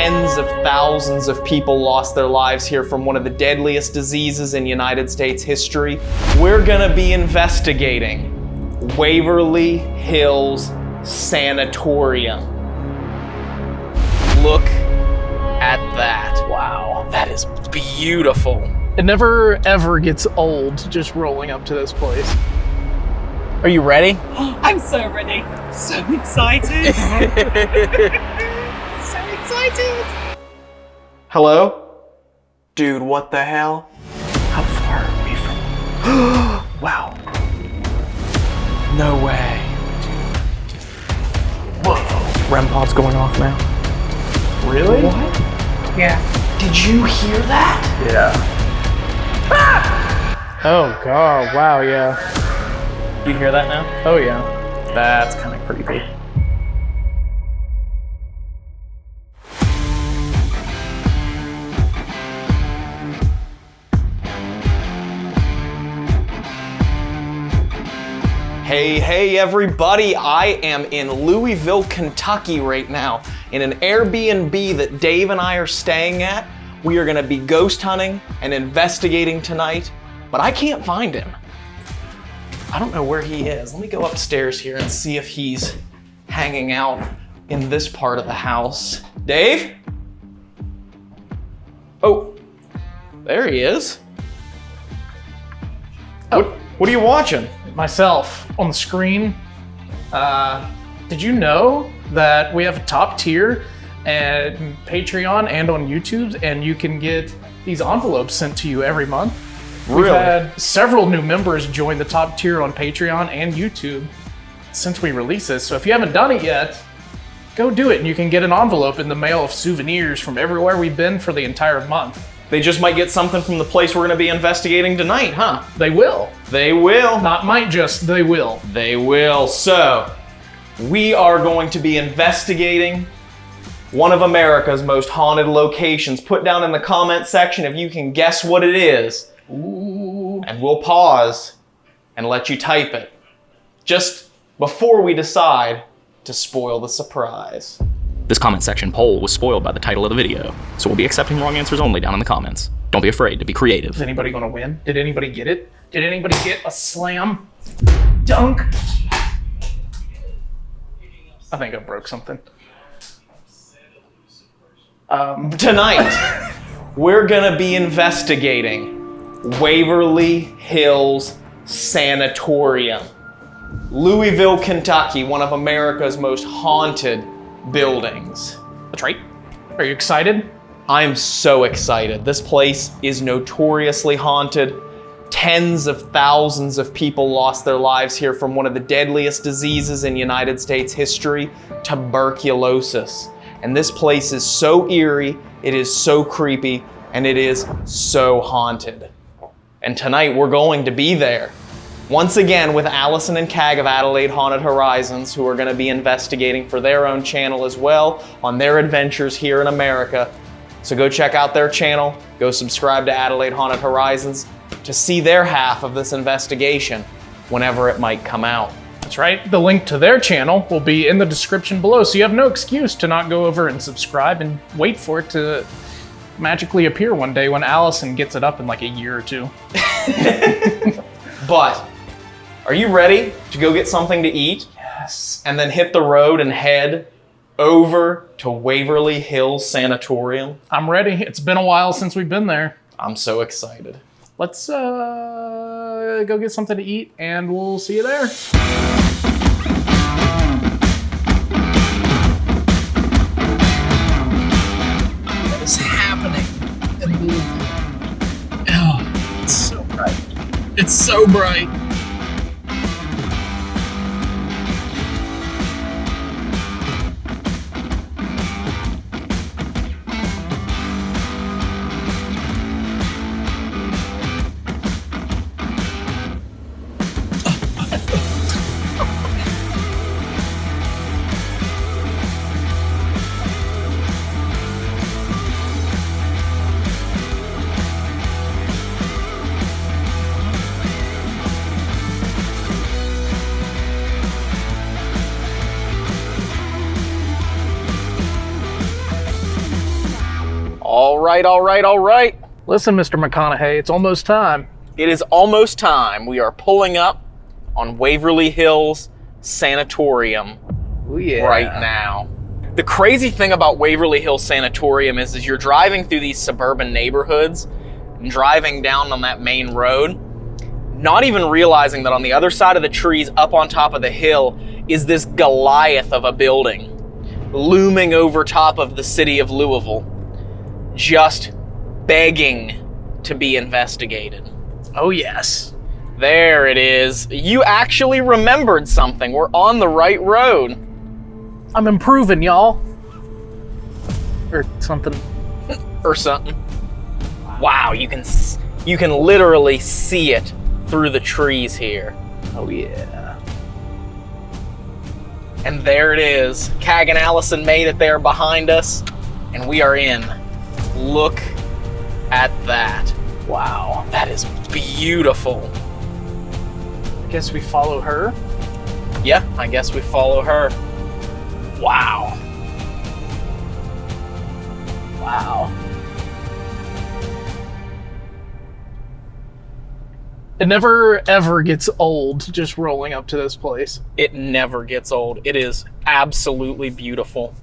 Tens of thousands of people lost their lives here from one of the deadliest diseases in United States history. We're gonna be investigating Waverly Hills Sanatorium. Look at that. Wow, that is beautiful. It never ever gets old just rolling up to this place. Are you ready? I'm so ready. So excited. So excited. Hello? Dude, what the hell? How far are we from... Wow. No way. Whoa. REM pod's going off now. Really? What? Yeah. Did you hear that? Yeah. Ah! Oh god, wow, yeah. You hear that now? Oh yeah. That's kind of creepy. Hey everybody, I am in Louisville, Kentucky right now in an Airbnb that Dave and I are staying at. We are gonna be ghost hunting and investigating tonight, but I can't find him. I don't know where he is. Let me go upstairs here and see if he's hanging out in this part of the house. Dave? Oh, there he is. What are you watching? Myself on the screen. Did you know that we have a top tier at Patreon and on YouTube, and you can get these envelopes sent to you every month? Really? We've had several new members join the top tier on Patreon and YouTube since we released this. So if you haven't done it yet, go do it, and you can get an envelope in the mail of souvenirs from everywhere we've been for the entire month. They just might get something from the place we're gonna be investigating tonight, huh? They will. They will. Not might just, they will. They will. So, we are going to be investigating one of America's most haunted locations. Put down in the comment section if you can guess what it is. Ooh. And we'll pause and let you type it. Just before we decide to spoil the surprise. This comment section poll was spoiled by the title of the video, so we'll be accepting wrong answers only down in the comments. Don't be afraid to be creative. Is anybody gonna win? Did anybody get it? Did anybody get a slam dunk? I think I broke something. Tonight, we're gonna be investigating Waverly Hills Sanatorium. Louisville, Kentucky, one of America's most haunted buildings. That's right. Are you excited? I'm so excited. This place is notoriously haunted. Tens of thousands of people lost their lives here from one of the deadliest diseases in United States history, tuberculosis. And this place is so eerie, it is so creepy, and it is so haunted. And tonight we're going to be there. Once again with Allison and Cag of Adelaide Haunted Horizons, who are going to be investigating for their own channel as well on their adventures here in America. So go check out their channel, go subscribe to Adelaide Haunted Horizons to see their half of this investigation whenever it might come out. That's right. The link to their channel will be in the description below, so you have no excuse to not go over and subscribe and wait for it to magically appear one day when Allison gets it up in like a year or two. But, are you ready to go get something to eat? Yes. And then hit the road and head over to Waverly Hills Sanatorium? I'm ready. It's been a while since we've been there. I'm so excited. Let's go get something to eat, and we'll see you there. What is happening in Louisville? Oh, it's so bright. It's so bright. All right. Listen, Mr. McConaughey, it's almost time. It is almost time. We are pulling up on Waverly Hills Sanatorium right now. The crazy thing about Waverly Hills Sanatorium is you're driving through these suburban neighborhoods and driving down on that main road, not even realizing that on the other side of the trees up on top of the hill is this Goliath of a building looming over top of the city of Louisville, just begging to be investigated. Oh, yes. There it is. You actually remembered something. We're on the right road. I'm improving, y'all. Or something. Or something. Wow, you can literally see it through the trees here. Oh, yeah. And there it is. Cag and Allison made it there behind us, and we are in. Look at that. Wow. That is beautiful. I guess we follow her. Yeah, I guess we follow her. Wow. Wow. It never, ever gets old just rolling up to this place. It never gets old. It is absolutely beautiful.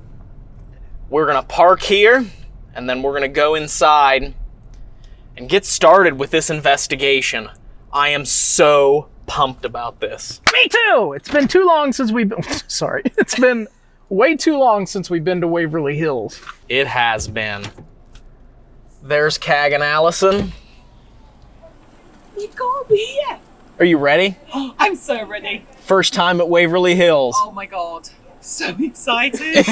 We're going to park here, and then we're going to go inside and get started with this investigation. I am so pumped about this. Me too! It's been too long since we've been... Sorry. It's been way too long since we've been to Waverly Hills. It has been. There's Cag and Allison. You gotta be here. Are you ready? I'm so ready. First time at Waverly Hills. Oh my god. So excited.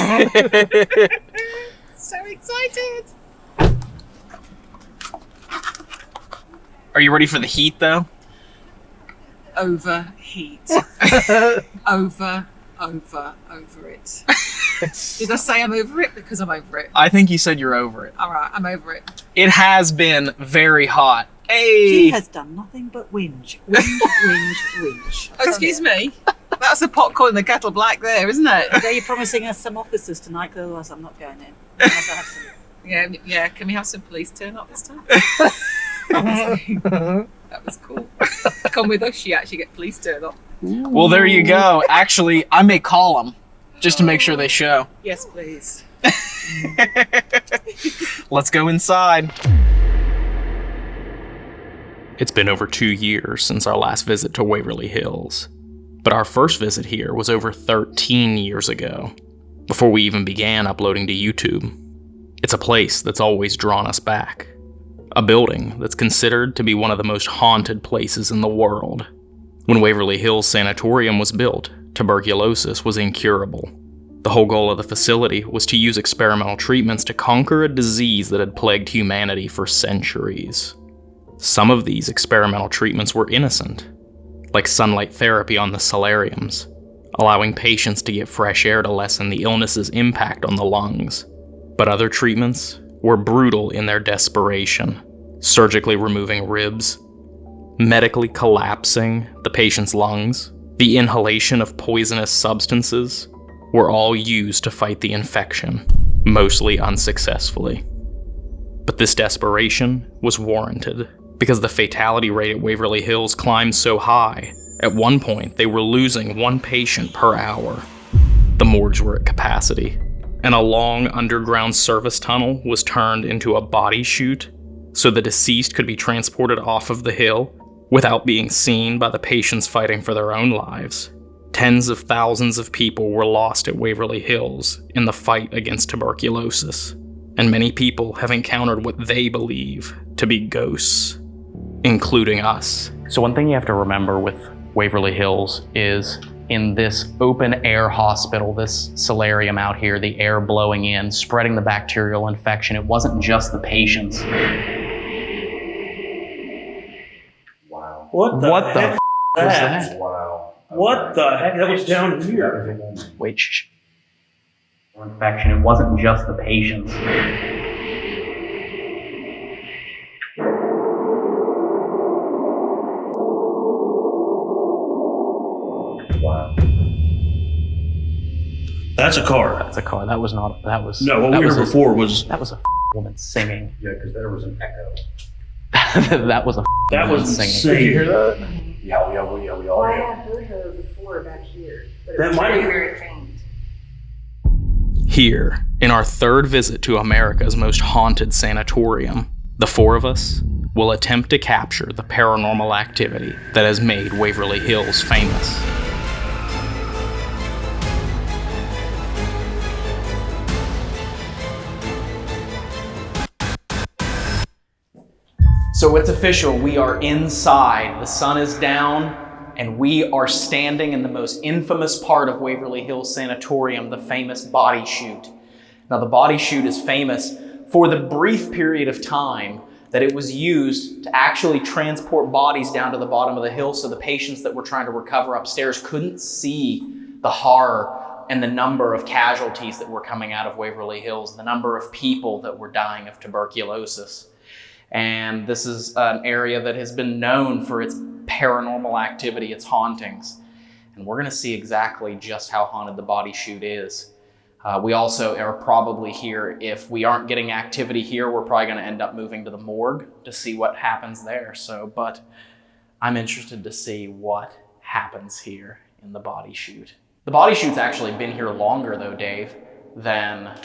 So excited. Are you ready for the heat, though? Overheat. over it. Did I say I'm over it? Because I'm over it. I think you said you're over it. All right, I'm over it. It has been very hot. Hey! She has done nothing but whinge. Whinge. Oh, excuse me. That's the popcorn in the kettle black there, isn't it? Are you promising us some officers tonight? Because otherwise I'm not going in. Unless I have some. Yeah. Can we have some police turn up this time? That was cool. Come with us, you actually get police turn up. Well, there you go. Actually, I may call them just to make sure they show. Yes, please. Let's go inside. It's been over 2 years since our last visit to Waverly Hills, but our first visit here was over 13 years ago, before we even began uploading to YouTube. It's a place that's always drawn us back. A building that's considered to be one of the most haunted places in the world. When Waverly Hills Sanatorium was built, tuberculosis was incurable. The whole goal of the facility was to use experimental treatments to conquer a disease that had plagued humanity for centuries. Some of these experimental treatments were innocent, like sunlight therapy on the solariums, allowing patients to get fresh air to lessen the illness's impact on the lungs. But other treatments were brutal in their desperation, surgically removing ribs, medically collapsing the patient's lungs, the inhalation of poisonous substances were all used to fight the infection, mostly unsuccessfully. But this desperation was warranted, because the fatality rate at Waverly Hills climbed so high. At one point, they were losing 1 patient per hour. The morgues were at capacity, and a long underground service tunnel was turned into a body chute so the deceased could be transported off of the hill without being seen by the patients fighting for their own lives. Tens of thousands of people were lost at Waverly Hills in the fight against tuberculosis, and many people have encountered what they believe to be ghosts, including us. So one thing you have to remember with Waverly Hills is in this open air hospital, this solarium out here, the air blowing in, spreading the bacterial infection, it wasn't just the patients. Wow. What the heck was that? Wow. What the heck? That was down here. Wait, shh. Infection, it wasn't just the patients. Wow. That's a car. That's a car. That was not. That was. No, what that we was heard before was. That was a woman singing. Yeah, because there was an echo. That was a That woman was singing. insane. Did you hear that? Yeah, we all I did. have heard her before back here, but it That was might very, have- very faint. Here, in our third visit to America's most haunted sanatorium, the four of us will attempt to capture the paranormal activity that has made Waverly Hills famous. So it's official, we are inside, the sun is down, and we are standing in the most infamous part of Waverly Hills Sanatorium, the famous body chute. Now the body chute is famous for the brief period of time that it was used to actually transport bodies down to the bottom of the hill so the patients that were trying to recover upstairs couldn't see the horror and the number of casualties that were coming out of Waverly Hills, the number of people that were dying of tuberculosis. And this is an area that has been known for its paranormal activity, its hauntings. And we're gonna see exactly just how haunted the body chute is. We also are probably here, if we aren't getting activity here, we're probably gonna end up moving to the morgue to see what happens there. But I'm interested to see what happens here in the body chute. The body chute's actually been here longer though, Dave, than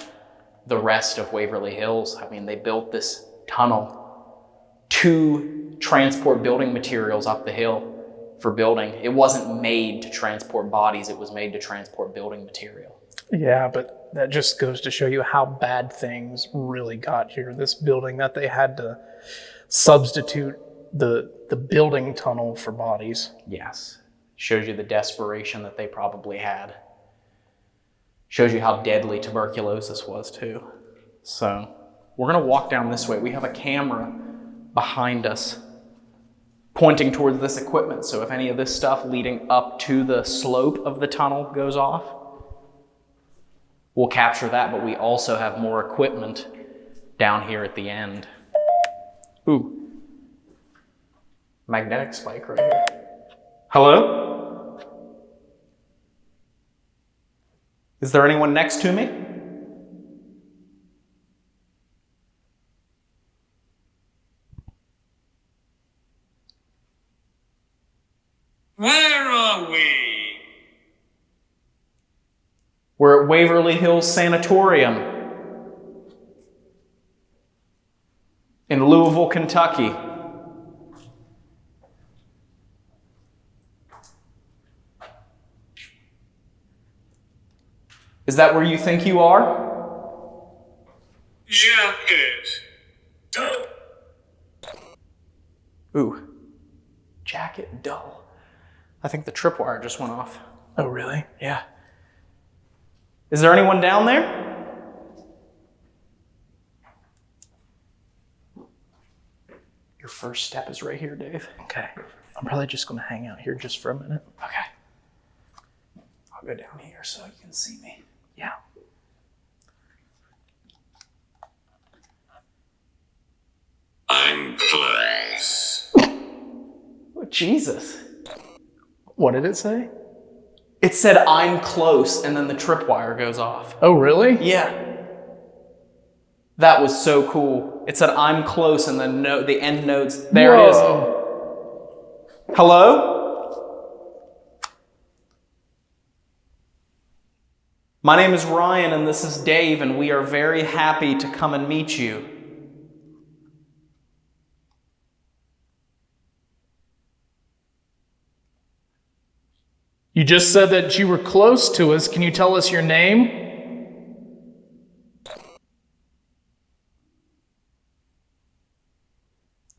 the rest of Waverly Hills. I mean, they built this tunnel to transport building materials up the hill for building. It wasn't made to transport bodies, it was made to transport building material. Yeah, but that just goes to show you how bad things really got here. This building that they had to substitute the building tunnel for bodies. Yes. Shows you the desperation that they probably had. Shows you how deadly tuberculosis was too. So we're gonna walk down this way. We have a camera behind us pointing towards this equipment. So if any of this stuff leading up to the slope of the tunnel goes off, we'll capture that, but we also have more equipment down here at the end. Ooh. Magnetic spike right here. Hello? Is there anyone next to me? Where are we? We're at Waverly Hills Sanatorium in Louisville, Kentucky. Is that where you think you are? Yeah, it. Ooh, jacket dull. I think the tripwire just went off. Oh, really? Yeah. Is there anyone down there? Your first step is right here, Dave. Okay. I'm probably just going to hang out here just for a minute. Okay. I'll go down here so you can see me. Yeah. I'm close. Oh, Jesus. What did it say? It said, I'm close, and then the tripwire goes off. Oh, really? Yeah. That was so cool. It said, I'm close, and then the end notes, there it is. Hello? My name is Ryan, and this is Dave, and we are very happy to come and meet you. You just said that you were close to us. Can you tell us your name?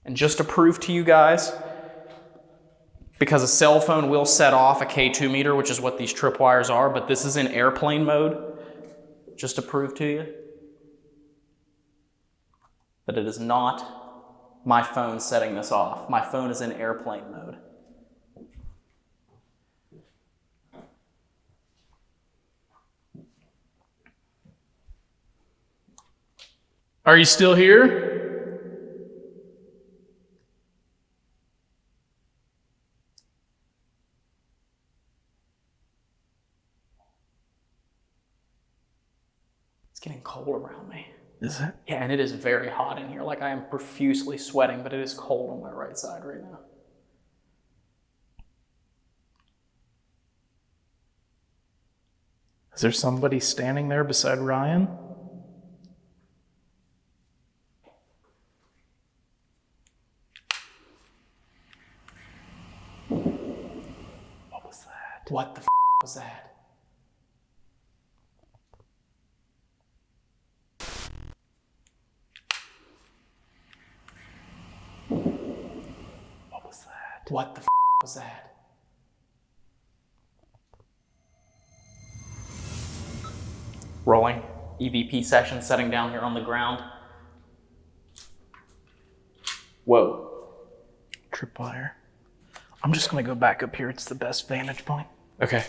And just to prove to you guys, because a cell phone will set off a K2 meter, which is what these tripwires are, but this is in airplane mode, just to prove to you that it is not my phone setting this off. My phone is in airplane mode. Are you still here? It's getting cold around me. Is it? Yeah, and it is very hot in here. Like, I am profusely sweating, but it is cold on my right side right now. Is there somebody standing there beside Ryan? What was that? What the was that? What was that? What the was that? Rolling. EVP session setting down here on the ground. Whoa. Tripwire. I'm just gonna go back up here. It's the best vantage point. Okay.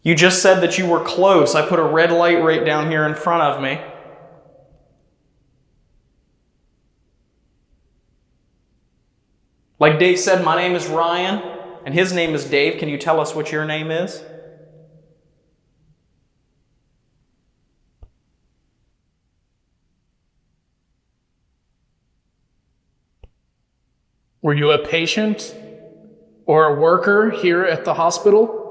You just said that you were close. I put a red light right down here in front of me. Like Dave said, my name is Ryan, and his name is Dave. Can you tell us what your name is? Were you a patient or a worker here at the hospital?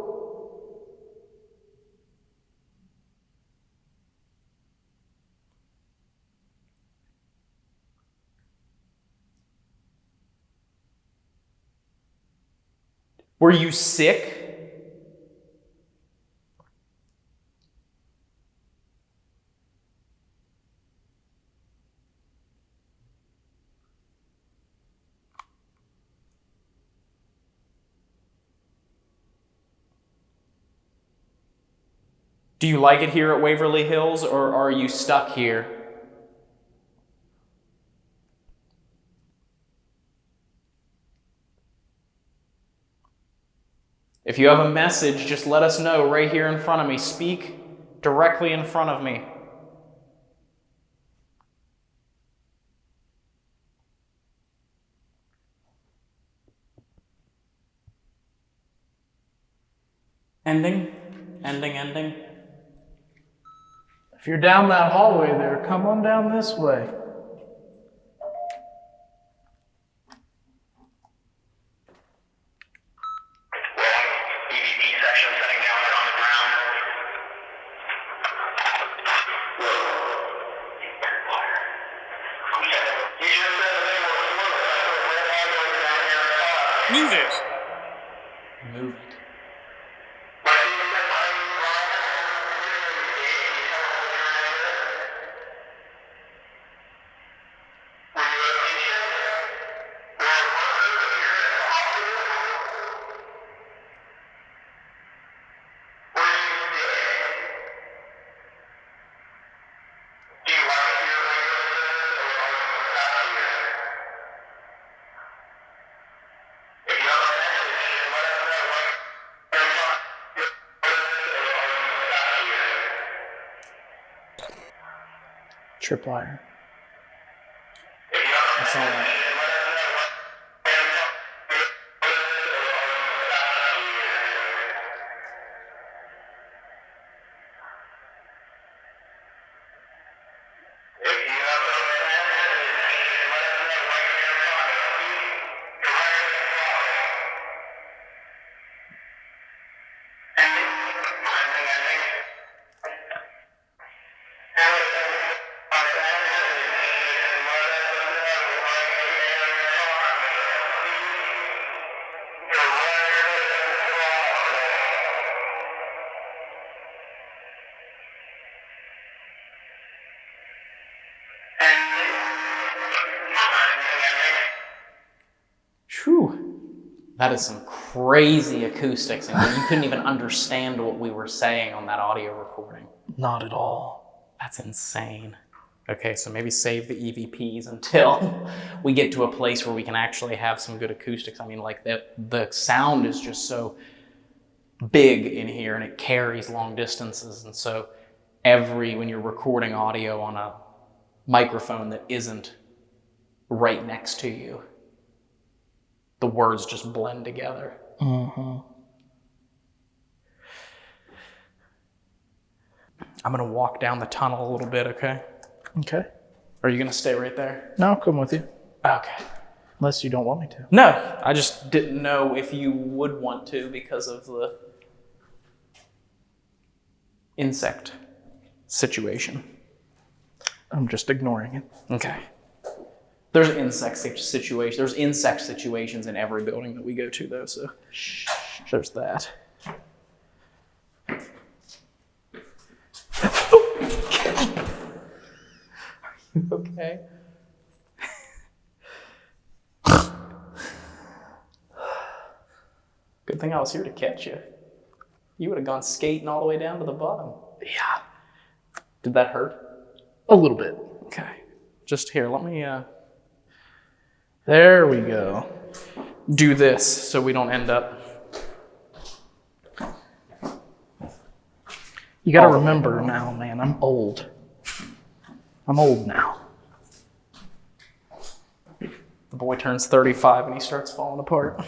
Were you sick? Do you like it here at Waverly Hills, or are you stuck here? If you have a message, just let us know right here in front of me. Speak directly in front of me. Ending. If you're down that hallway there, come on down this way. EVP section setting down here on the ground. Move it. Move it. Tripwire. That's all right. Whew. That is some crazy acoustics, and you couldn't even understand what we were saying on that audio recording. Not at all. That's insane. Okay, so maybe save the EVPs until we get to a place where we can actually have some good acoustics. I mean, like the sound is just so big in here, and it carries long distances, and so when you're recording audio on a microphone that isn't right next to you, the words just blend together. Mm-hmm. I'm gonna walk down the tunnel a little bit, okay? Okay. Are you gonna stay right there? No, I'll come with you. Okay. Unless you don't want me to. No, I just didn't know if you would want to because of the insect situation. I'm just ignoring it. Okay. There's insect situations. There's insect situations in every building that we go to, though. So there's that. Okay. Good thing I was here to catch you. You would have gone skating all the way down to the bottom. Yeah. Did that hurt? A little bit. Okay. Just here, let me There we go. do this so we don't end up. You gotta remember now, man, I'm old. I'm old now. The boy turns 35 and he starts falling apart.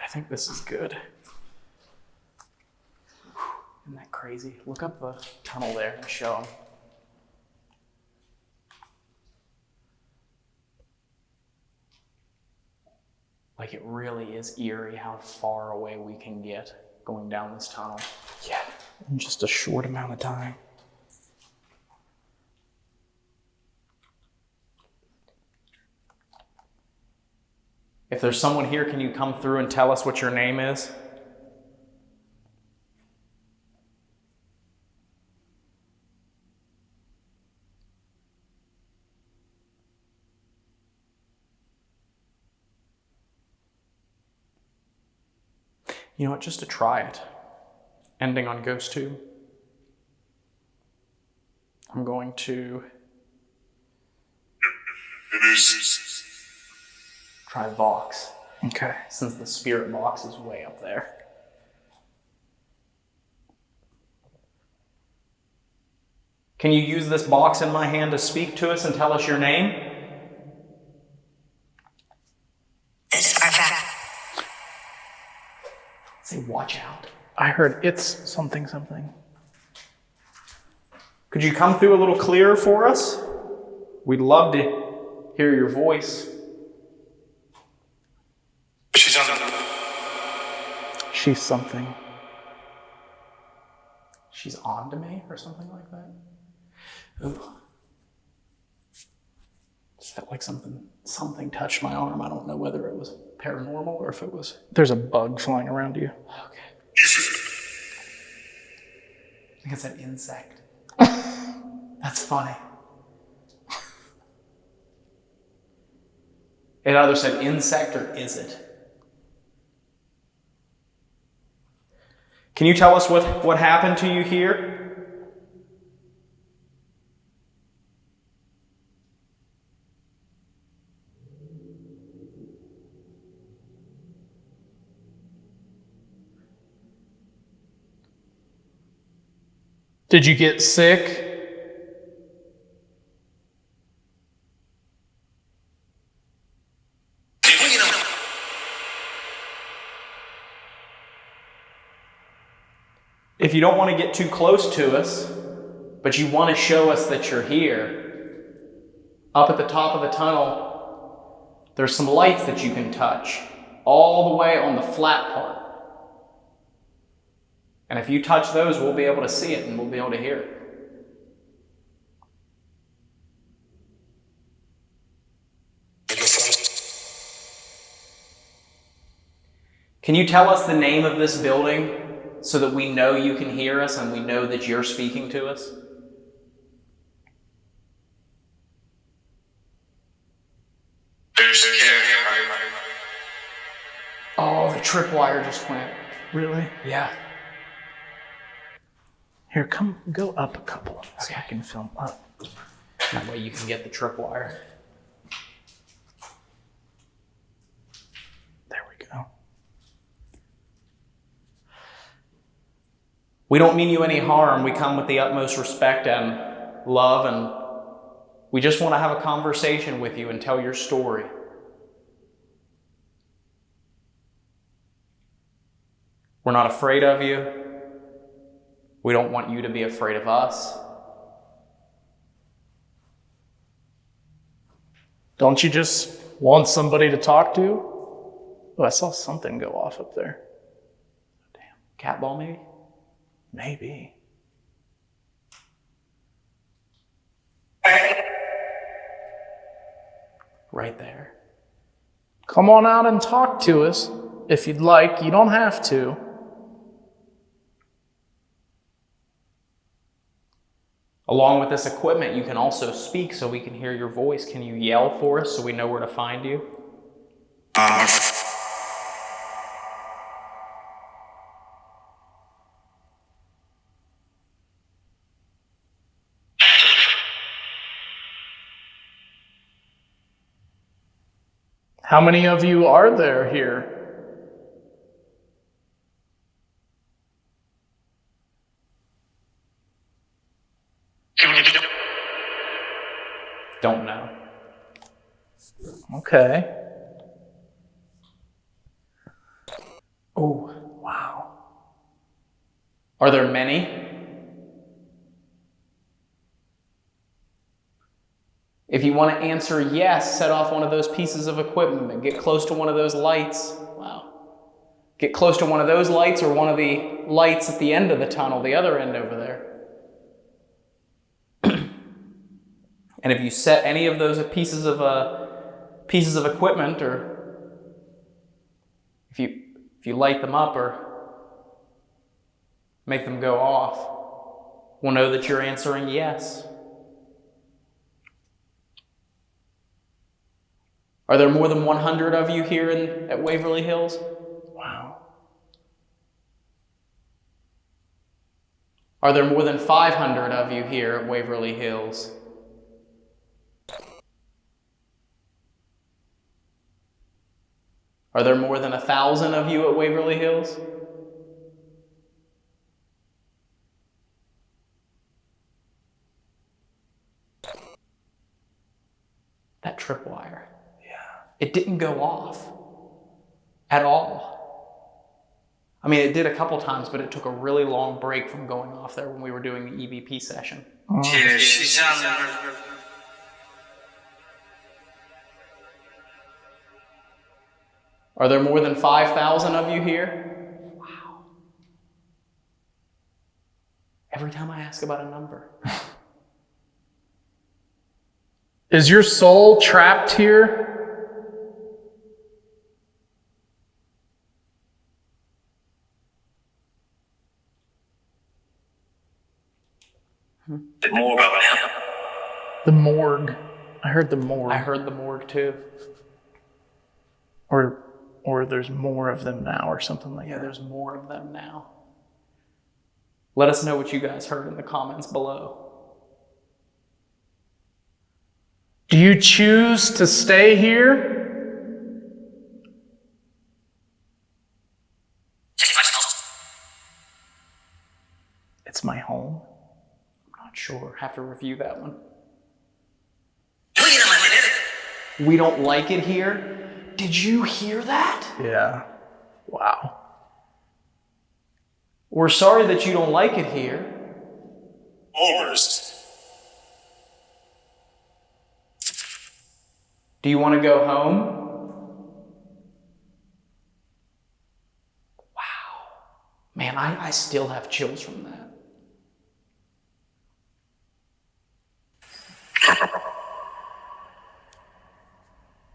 I think this is good. Isn't that crazy? Look up the tunnel there and show them. Like, it really is eerie how far away we can get going down this tunnel. Yeah, in just a short amount of time. If there's someone here, can you come through and tell us what your name is? You know what, just to try it, ending on Ghost 2, I'm going to try Vox. Okay. Since the spirit box is way up there. Can you use this box in my hand to speak to us and tell us your name? Say, watch out. I heard it's something something. Could you come through a little clearer for us? We'd love to hear your voice. She's something. She's on to me or something like that? Ooh. Just felt like something touched my arm. I don't know whether it was paranormal or if it was... There's a bug flying around you. Okay. I think it's an insect. That's funny. It either said insect or is it? Can you tell us what happened to you here? Did you get sick? If you don't want to get too close to us, but you want to show us that you're here, up at the top of the tunnel, there's some lights that you can touch, all the way on the flat part. And if you touch those, we'll be able to see it and we'll be able to hear it. Can you tell us the name of this building so that we know you can hear us and we know that you're speaking to us? Oh, the tripwire just went. Really? Yeah. Here, go up a couple so I can film up. That way you can get the tripwire. There we go. We don't mean you any harm. We come with the utmost respect and love, and we just want to have a conversation with you and tell your story. We're not afraid of you. We don't want you to be afraid of us. Don't you just want somebody to talk to? Oh, I saw something go off up there. Damn. Cat ball, maybe? Maybe. Right there. Come on out and talk to us if you'd like. You don't have to. Along with this equipment, you can also speak so we can hear your voice. Can you yell for us so we know where to find you? How many of you are there here? Don't know. Okay. Oh, wow. Are there many? If you want to answer yes, set off one of those pieces of equipment and get close to one of those lights. Wow. Get close to one of those lights or one of the lights at the end of the tunnel, the other end over there. And if you set any of those pieces of equipment, or if you light them up or make them go off, we'll know that you're answering yes. Are there more than 100 of you here at Waverly Hills? Wow. Are there more than 500 of you here at Waverly Hills? Are there more than 1,000 of you at Waverly Hills? That tripwire. It didn't go off at all. I mean, it did a couple times, but it took a really long break from going off there when we were doing the EVP session. Yeah, she's on there. Are there more than 5,000 of you here? Wow. Every time I ask about a number. Is your soul trapped here? More about him. The morgue. I heard the morgue. I heard the morgue too. Or there's more of them now or something like that. Yeah, there's more of them now. Let us know what you guys heard in the comments below. Do you choose to stay here? It's my home. I'm not sure. Have to review that one. We don't like it here. Did you hear that? Yeah. Wow. We're sorry that you don't like it here. Almost. Do you want to go home? Wow. Man, I still have chills from that.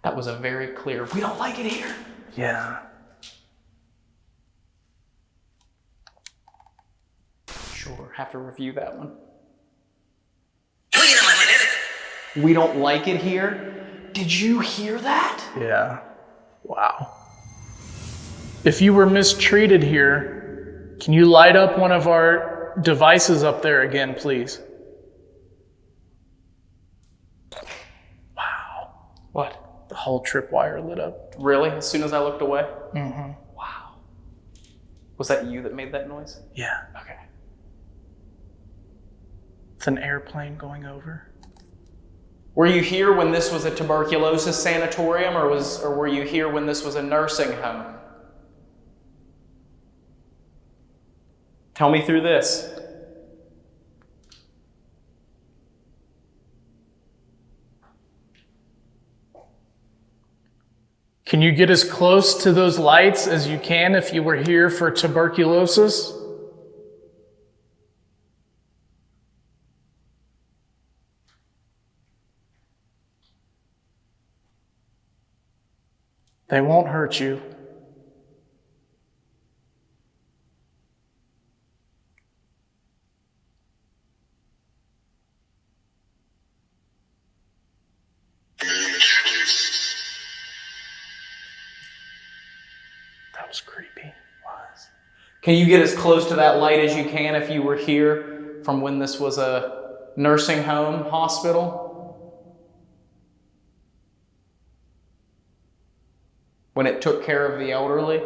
That was a very clear, we don't like it here. Yeah. Sure, have to review that one. We don't like it here. Did you hear that? Yeah. Wow. If you were mistreated here, can you light up one of our devices up there again, please? Wow. What? The whole tripwire lit up. Really? As soon as I looked away? Mm-hmm. Wow. Was that you that made that noise? Yeah. Okay. It's an airplane going over. Were you here when this was a tuberculosis sanatorium, or were you here when this was a nursing home? Tell me through this. Can you get as close to those lights as you can if you were here for tuberculosis? They won't hurt you. That was creepy. Can you get as close to that light as you can if you were here from when this was a nursing home, hospital? When it took care of the elderly?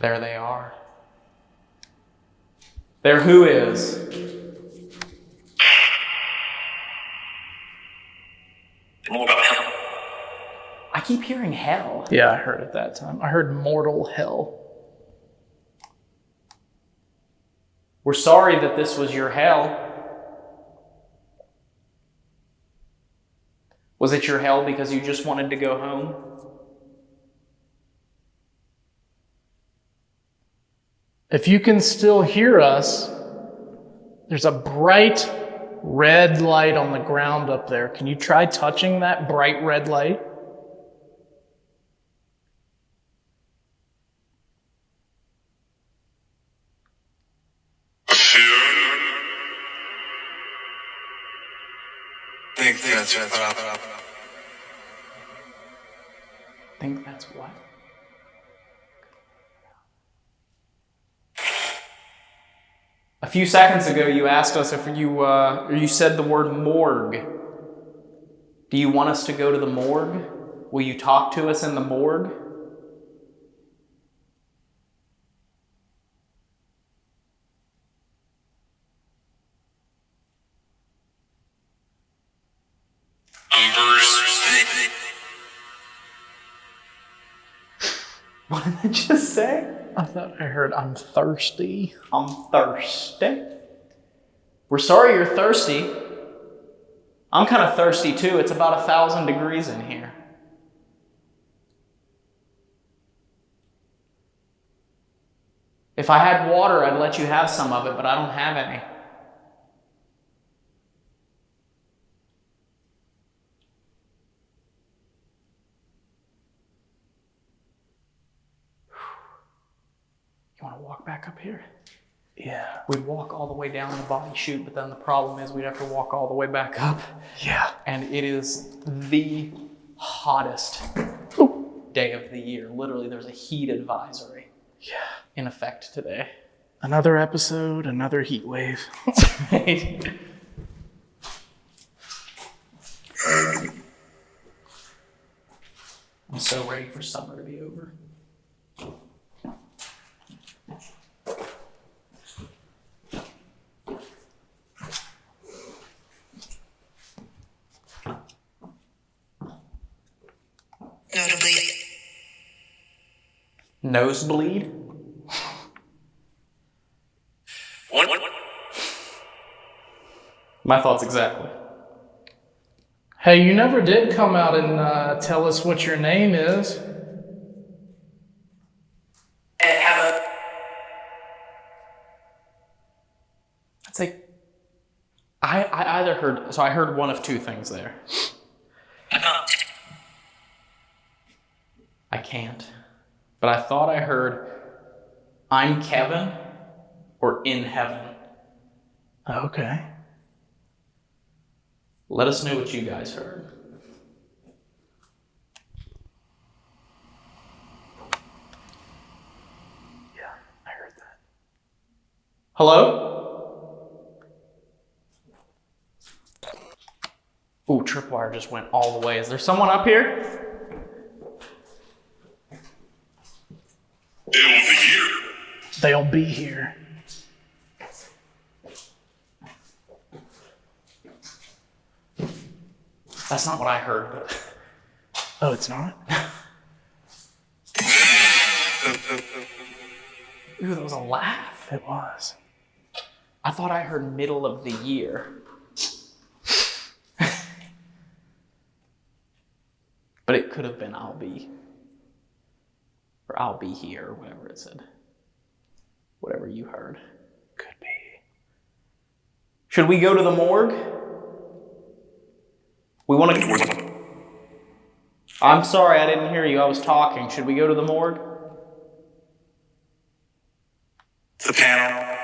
There they are. There who is? I keep hearing hell. Yeah, I heard it that time. I heard mortal hell. We're sorry that this was your hell. Was it your hell because you just wanted to go home? If you can still hear us, there's a bright red light on the ground up there. Can you try touching that bright red light? Think that's what? A few seconds ago, you asked us if you said the word morgue. Do you want us to go to the morgue? Will you talk to us in the morgue? What did I just say? I thought I heard, I'm thirsty. I'm thirsty. We're sorry you're thirsty. I'm kind of thirsty too. It's about 1,000 degrees in here. If I had water, I'd let you have some of it, but I don't have any. You want to walk back up here? Yeah. We'd walk all the way down the body chute, but then the problem is we'd have to walk all the way back up. Yeah. And it is the hottest day of the year. Literally, there's a heat advisory in effect today. Another episode, another heat wave. Right. I'm so ready for summer to be over. Notably. Nosebleed? What? My thoughts exactly. Hey, you never did come out and tell us what your name is. It's like, I either heard, so I heard one of two things there. I can't. But I thought I heard, I'm Kevin, or in heaven. Okay. Let us know what you guys heard. Yeah, I heard that. Hello? Ooh, tripwire just went all the way. Is there someone up here? they'll be here. That's not what I heard, but... Oh, it's not? Ooh, that was a laugh. It was. I thought I heard middle of the year. But it could have been I'll be. Or I'll be here, or whatever it said. Whatever you heard. Could be. Should we go to the morgue? We want to... I'm sorry, I didn't hear you. I was talking. Should we go to the morgue? The panel.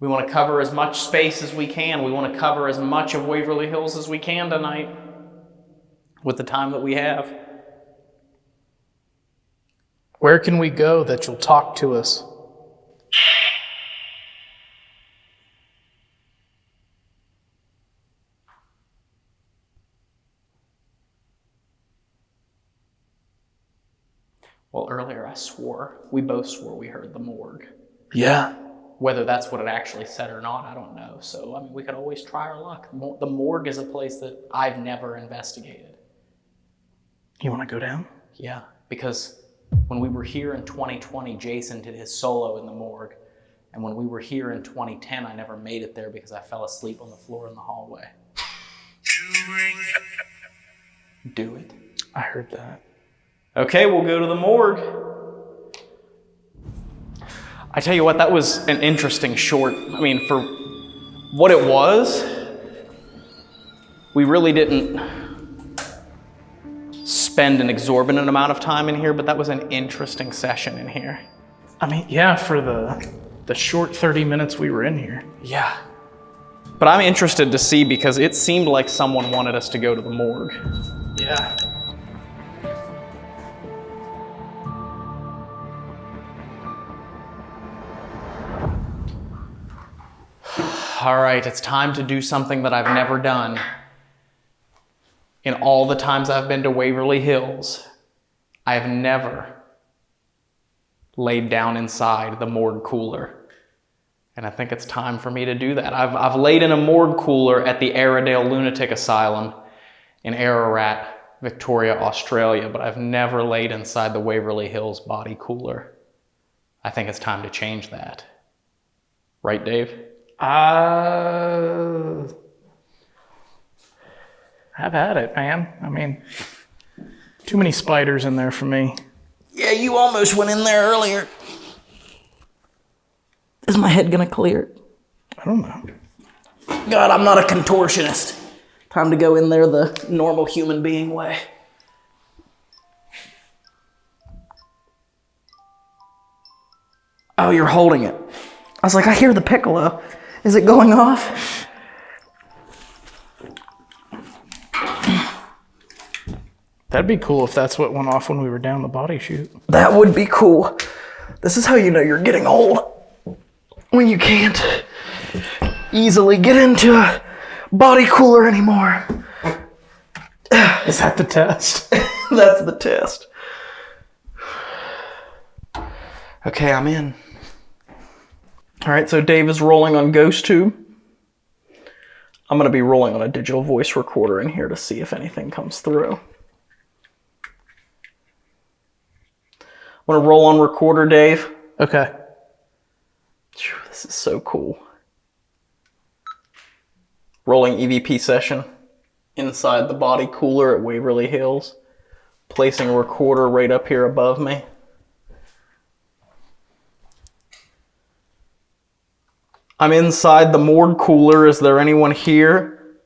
We want to cover as much space as we can. We want to cover as much of Waverly Hills as we can tonight with the time that we have. Where can we go that you'll talk to us? Well, earlier we both swore we heard the morgue. Yeah. Whether that's what it actually said or not, I don't know. So, I mean, we could always try our luck. The morgue is a place that I've never investigated. You want to go down? Yeah, because when we were here in 2020, Jason did his solo in the morgue. And when we were here in 2010, I never made it there because I fell asleep on the floor in the hallway. Do it. I heard that. Okay, we'll go to the morgue. I tell you what, that was an interesting short. I mean, for what it was, we really didn't spend an exorbitant amount of time in here, but that was an interesting session in here. I mean, yeah, for the short 30 minutes we were in here. Yeah. But I'm interested to see because it seemed like someone wanted us to go to the morgue. Yeah. All right, it's time to do something that I've never done. In all the times I've been to Waverly Hills, I have never laid down inside the morgue cooler. And I think it's time for me to do that. I've laid in a morgue cooler at the Airedale Lunatic Asylum in Ararat, Victoria, Australia, but I've never laid inside the Waverly Hills body cooler. I think it's time to change that. Right, Dave? Have at it, man. I mean, too many spiders in there for me. Yeah, you almost went in there earlier. Is my head gonna clear? I don't know. God, I'm not a contortionist. Time to go in there the normal human being way. Oh, you're holding it. I was like, I hear the piccolo. Is it going off? That'd be cool if that's what went off when we were down the body chute. That would be cool. This is how you know you're getting old. When you can't easily get into a body cooler anymore. Is that the test? That's the test. Okay, I'm in. All right, so Dave is rolling on GhostTube. I'm going to be rolling on a digital voice recorder in here to see if anything comes through. I'm going to roll on recorder, Dave. Okay. This is so cool. Rolling EVP session inside the body cooler at Waverly Hills. Placing a recorder right up here above me. I'm inside the morgue cooler. Is there anyone here?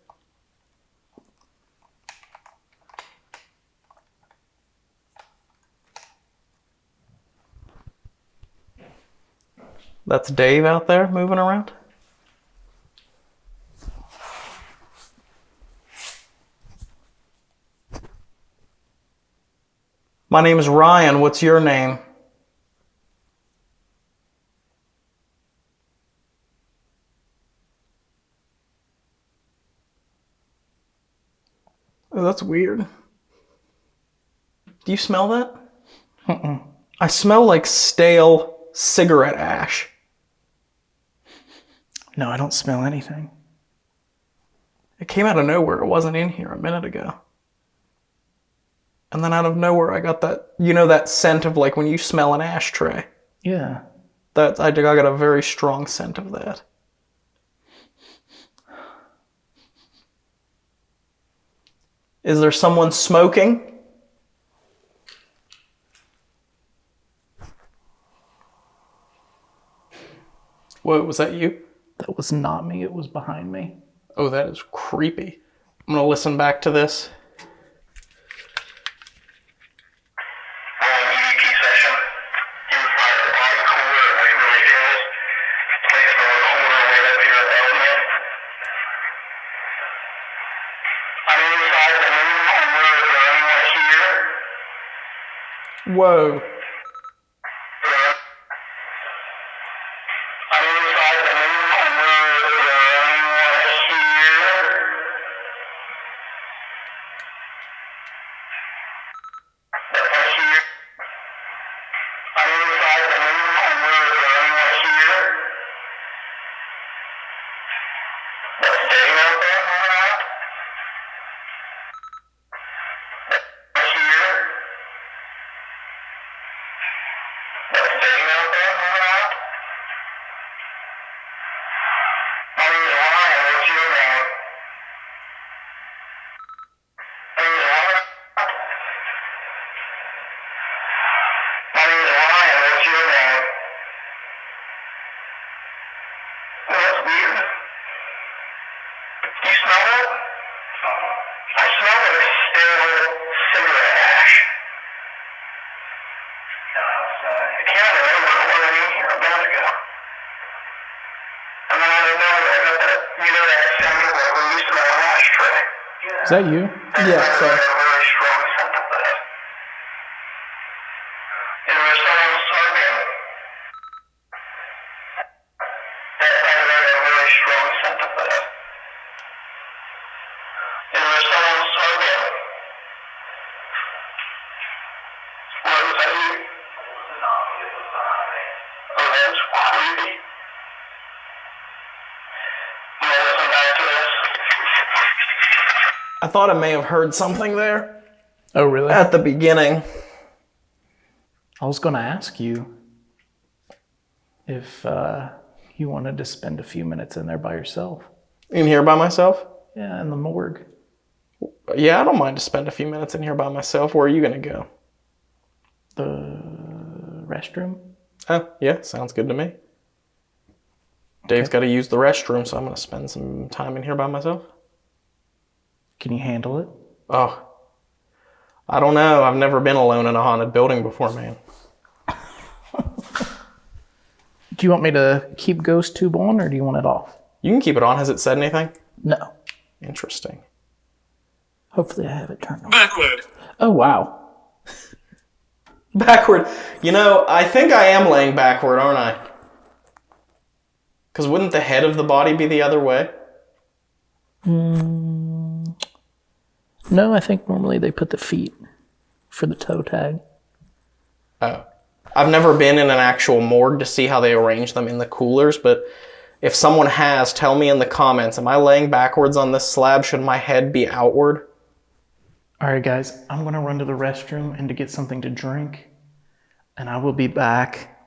That's Dave out there moving around. My name is Ryan. What's your name? Oh, that's weird. Do you smell that? I smell like stale cigarette ash. No, I don't smell anything. It came out of nowhere. It wasn't in here a minute ago. And then out of nowhere, I got that, that scent of like when you smell an ashtray. Yeah. I got a very strong scent of that. Is there someone smoking? What, was that you? That was not me. It was behind me. Oh, that is creepy. I'm gonna listen back to this. EVP session. Inside the body cooler at Waverly Hills. Place no cooler right up here at Elliot. I'm inside the new cooler. Is there anyone here? Whoa. I'm inside the new cooler. Is there anyone here? That's here. I'm inside the new cooler. Is there anyone here? That's staying out there, moving out. That's here. That's staying out there, moving out. My name is Ryan. What's your name? My name is Ryan. My name is Ryan. What's your name? Well, that's weird. Do you smell it? I smell like stale cigarette ash. I can't remember what was in here a minute ago. And then I remember I got that, that scent of like when you smell an ashtray. Is that you? Yeah, I sorry. got a really strong scent of that. Is there someone smoking? I got a really strong scent of that. Is there someone smoking? What was that you? No, it was behind me. Oh, that's creepy. You wanna listen back to this? I thought I may have heard something there Oh, really? at the beginning. I was going to ask you if you wanted to spend a few minutes in there by yourself. In here by myself? Yeah, in the morgue. Yeah, I don't mind to spend a few minutes in here by myself. Where are you gonna go? The restroom? Oh, yeah, sounds good to me. Dave's got to use the restroom, so I'm gonna spend some time in here by myself. Can you handle it? Oh, I don't know. I've never been alone in a haunted building before, man. Do you want me to keep Ghost Tube on, or do you want it off? You can keep it on. Has it said anything? No. Interesting. Hopefully I have it turned on. Backward. Oh, wow. Backward. I think I am laying backward, aren't I? Because wouldn't the head of the body be the other way? No, I think normally they put the feet for the toe tag. Oh. I've never been in an actual morgue to see how they arrange them in the coolers, but if someone has, tell me in the comments, am I laying backwards on this slab? Should my head be outward? All right, guys, I'm going to run to the restroom and to get something to drink, and I will be back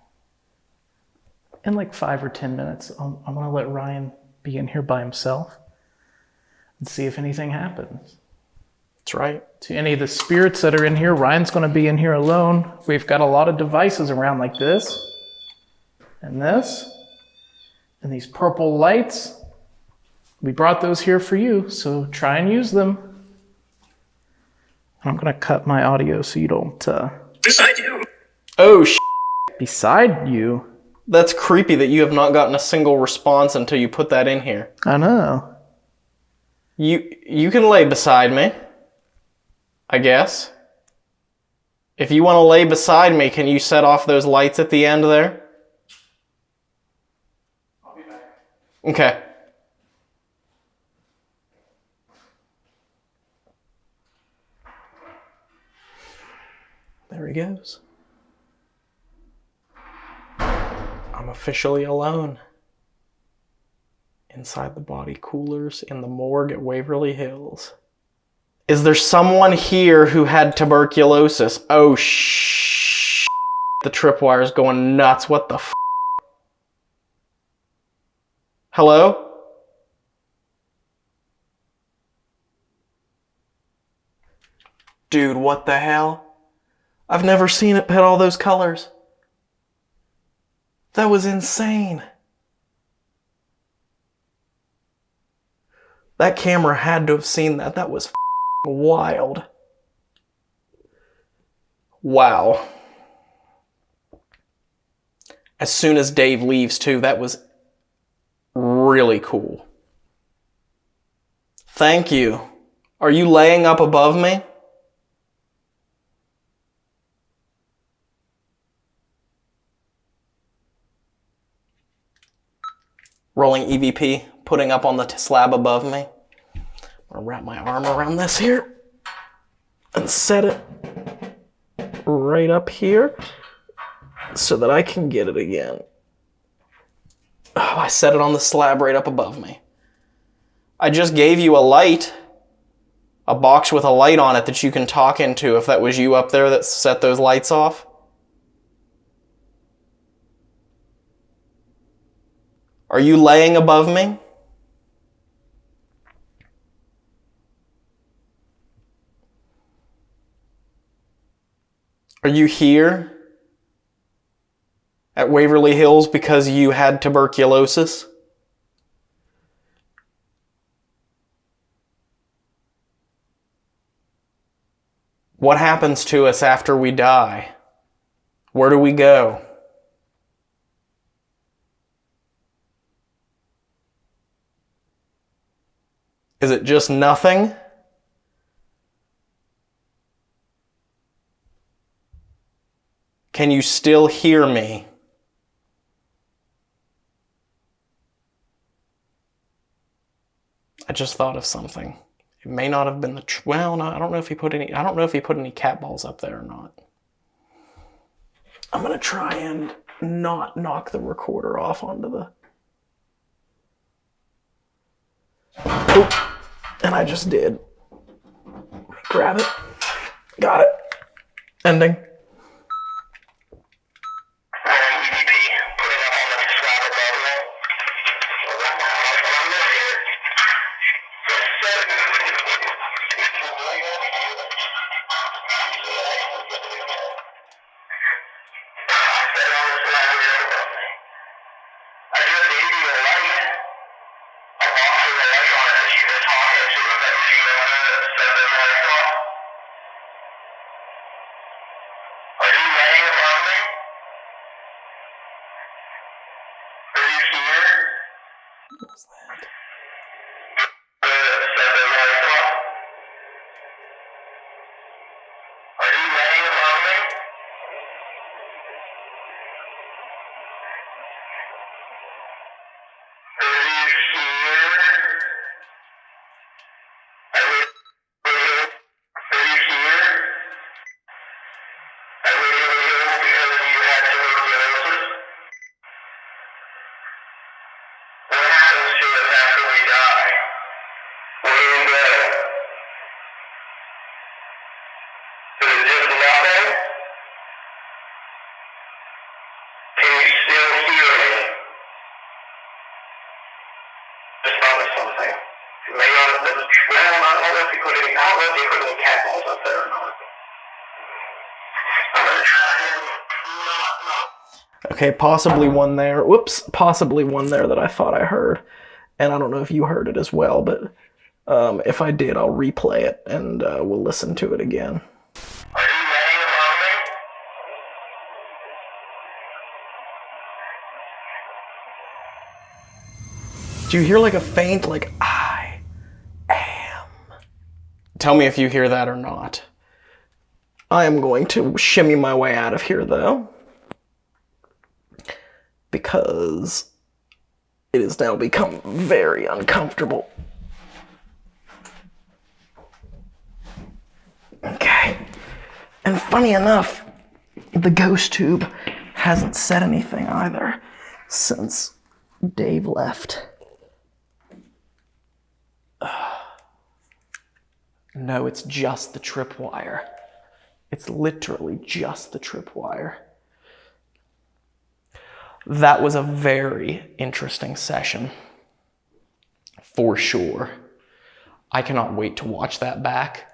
in like 5 or 10 minutes. I'm going to let Ryan be in here by himself and see if anything happens. That's right. To any of the spirits that are in here, Ryan's going to be in here alone. We've got a lot of devices around like this, and these purple lights. We brought those here for you, so try and use them. I'm going to cut my audio so you don't... Beside you. Oh, Beside you? That's creepy that you have not gotten a single response until you put that in here. I know. You can lay beside me, I guess. If you want to lay beside me, can you set off those lights at the end there? I'll be back. Okay. There he goes. I'm officially alone. Inside the body coolers in the morgue at Waverly Hills. Is there someone here who had tuberculosis? Oh, shh. The tripwire's going nuts. What the f? Hello? Dude, what the hell? I've never seen it hit all those colors. That was insane. That camera had to have seen that. That was wild. Wow. As soon as Dave leaves too, that was really cool. Thank you. Are you laying up above me? Rolling EVP, putting up on the slab above me. I'm gonna wrap my arm around this here and set it right up here so that I can get it again. Oh, I set it on the slab right up above me. I just gave you a light, a box with a light on it that you can talk into if that was you up there that set those lights off. Are you laying above me? Are you here at Waverly Hills because you had tuberculosis? What happens to us after we die? Where do we go? Is it just nothing? Can you still hear me? I just thought of something. It may not have been the well, no, I don't know if he put any cat balls up there or not. I'm gonna try and not knock the recorder off onto the. Oh, and I just did. Grab it. Got it. Ending. Okay, possibly one there. Whoops, possibly one there that I thought I heard. And I don't know if you heard it as well, but if I did, I'll replay it and we'll listen to it again. Do you hear like a faint, like, I am? Tell me if you hear that or not. I am going to shimmy my way out of here, though, because it has now become very uncomfortable. Okay. And funny enough, The ghost tube hasn't said anything either since Dave left. No, it's just the tripwire. It's literally just the tripwire. That was a very interesting session, for sure. I cannot wait to watch that back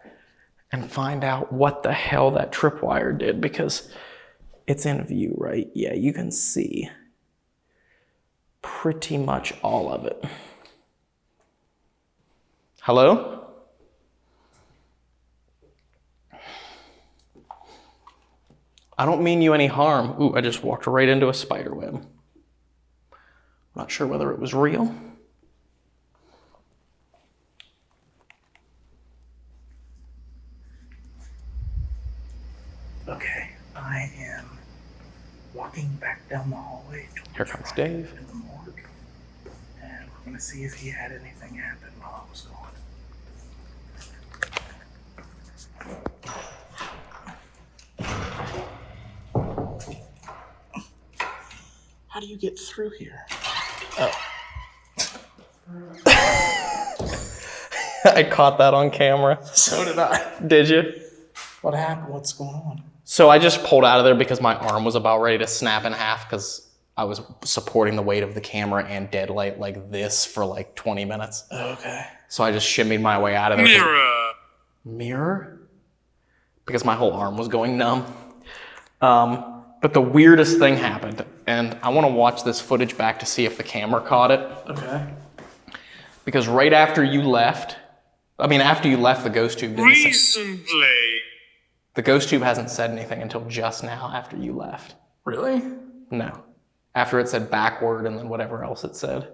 and find out what the hell that tripwire did, because it's in view, right? Yeah, you can see pretty much all of it. Hello? I don't mean you any harm. Ooh, I just walked right into a spider web. I'm not sure whether it was real. Okay, I am walking back down the hallway. Here comes Dave. In the morgue, and we're gonna see if he had anything happen while I was gone. How do you get through here? Oh. I caught that on camera. So did I. Did you? What happened? What's going on? So I just pulled out of there because my arm was about ready to snap in half because I was supporting the weight of the camera and deadlight like this for like 20 minutes. Okay. So I just shimmied my way out of there. Mirror. Mirror? Because my whole arm was going numb. But the weirdest thing happened, and I want to watch this footage back to see if the camera caught it. Okay. Because right after you left, after you left, the ghost tube didn't say. Recently. The ghost tube hasn't said anything until just now after you left. Really? No. After it said backward and then whatever else it said,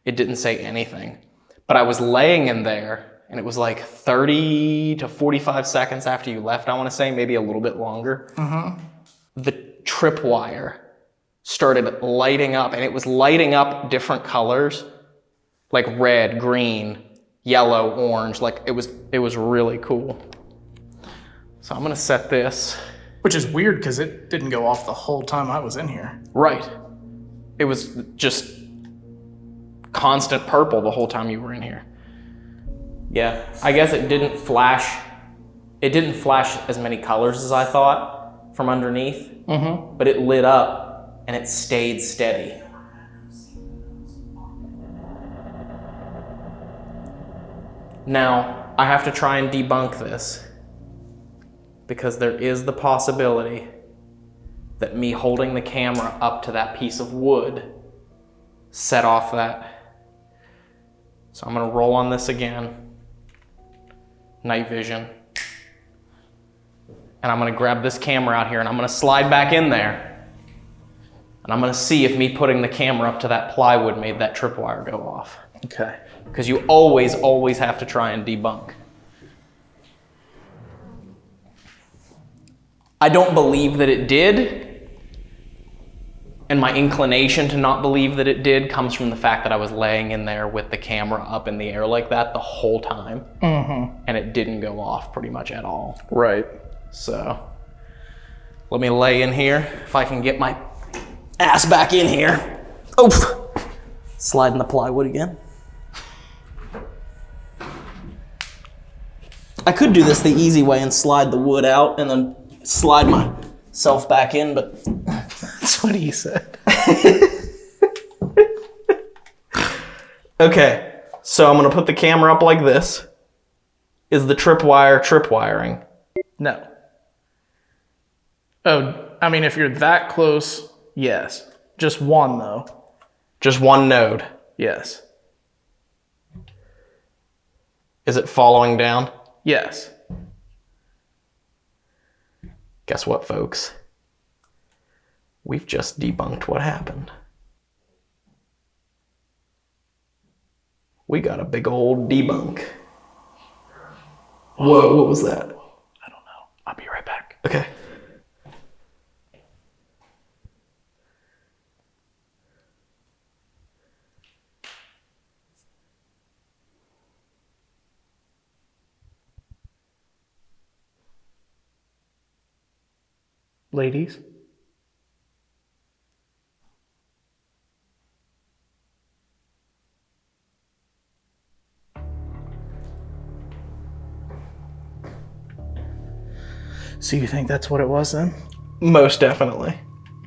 it didn't say anything. But I was laying in there, and it was like 30 to 45 seconds after you left, I want to say, maybe a little bit longer. Mm-hmm. The tripwire started lighting up, and it was lighting up different colors, like red, green, yellow, orange. Like it was really cool. So I'm gonna set this. Which is weird because it didn't go off the whole time I was in here. Right. It was just constant purple the whole time you were in here. Yeah, I guess it didn't flash. It didn't flash as many colors as I thought from underneath, but it lit up and it stayed steady. Now, I have to try and debunk this because there is the possibility that me holding the camera up to that piece of wood set off that. So I'm gonna roll on this again. Night vision. And I'm gonna grab this camera out here and I'm gonna slide back in there. And I'm gonna see if me putting the camera up to that plywood made that tripwire go off. Okay. Because you always have to try and debunk. I don't believe that it did. And my inclination to not believe that it did comes from the fact that I was laying in there with the camera up in the air like that the whole time. And it didn't go off pretty much at all. Right. So, let me lay in here if I can get my ass back in here. Oof! Sliding the plywood again. I could do this the easy way and slide the wood out and then slide myself back in, but That's what he said. okay, so I'm gonna put the camera up like this. Is the tripwire tripwiring? No. Oh, I mean, if you're that close, yes. Just one, though. Just one node. Yes. Is it following down? Yes. Guess what, folks? We've just debunked what happened. We got a big old debunk. Whoa, what was that? I don't know. I'll be right back. Okay. ladies. So you think that's what it was then? Most definitely.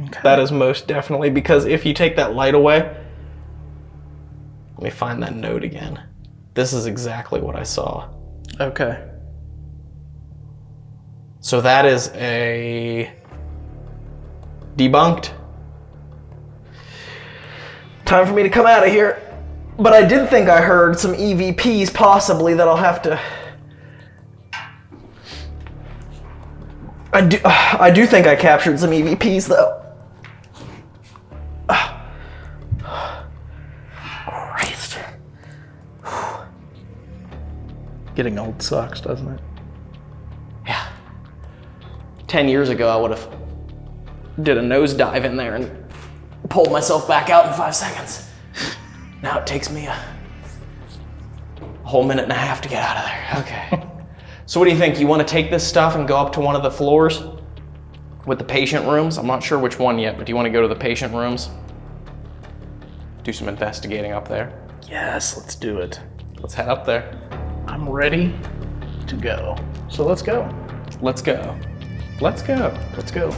Okay. That is most definitely, because if you take that light away, let me find that note again. This is exactly what I saw. Okay. So that is a debunked. Time for me to come out of here. But I did think I heard some EVPs possibly that I'll have to... I do think I captured some EVPs though. Christ. Getting old sucks, doesn't it? Yeah. 10 years ago, I would have did a nosedive in there and pulled myself back out in 5 seconds. Now it takes me a whole minute and a half to get out of there. Okay. So what do you think? You want to take this stuff and go up to one of the floors with the patient rooms? I'm not sure which one yet, but do you want to go to the patient rooms? Do some investigating up there? Yes, let's do it. Let's head up there. I'm ready to go. So let's go. Let's go. Let's go. Let's go.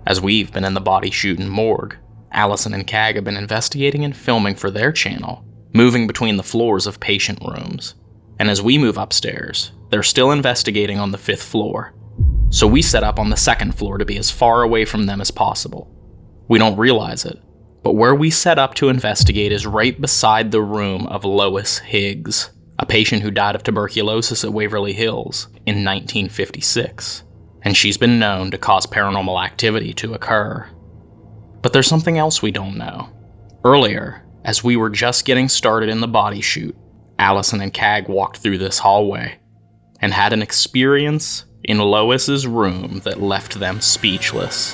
As we've been in the body shooting morgue, Allison and Cag have been investigating and filming for their channel, moving between the floors of patient rooms. And as we move upstairs, they're still investigating on the 5th floor. So we set up on the 2nd floor to be as far away from them as possible. We don't realize it, but where we set up to investigate is right beside the room of Lois Higgs, a patient who died of tuberculosis at Waverly Hills in 1956. And she's been known to cause paranormal activity to occur. But there's something else we don't know. Earlier, as we were just getting started in the body shoot, Allison and Cag walked through this hallway and had an experience in Lois's room that left them speechless.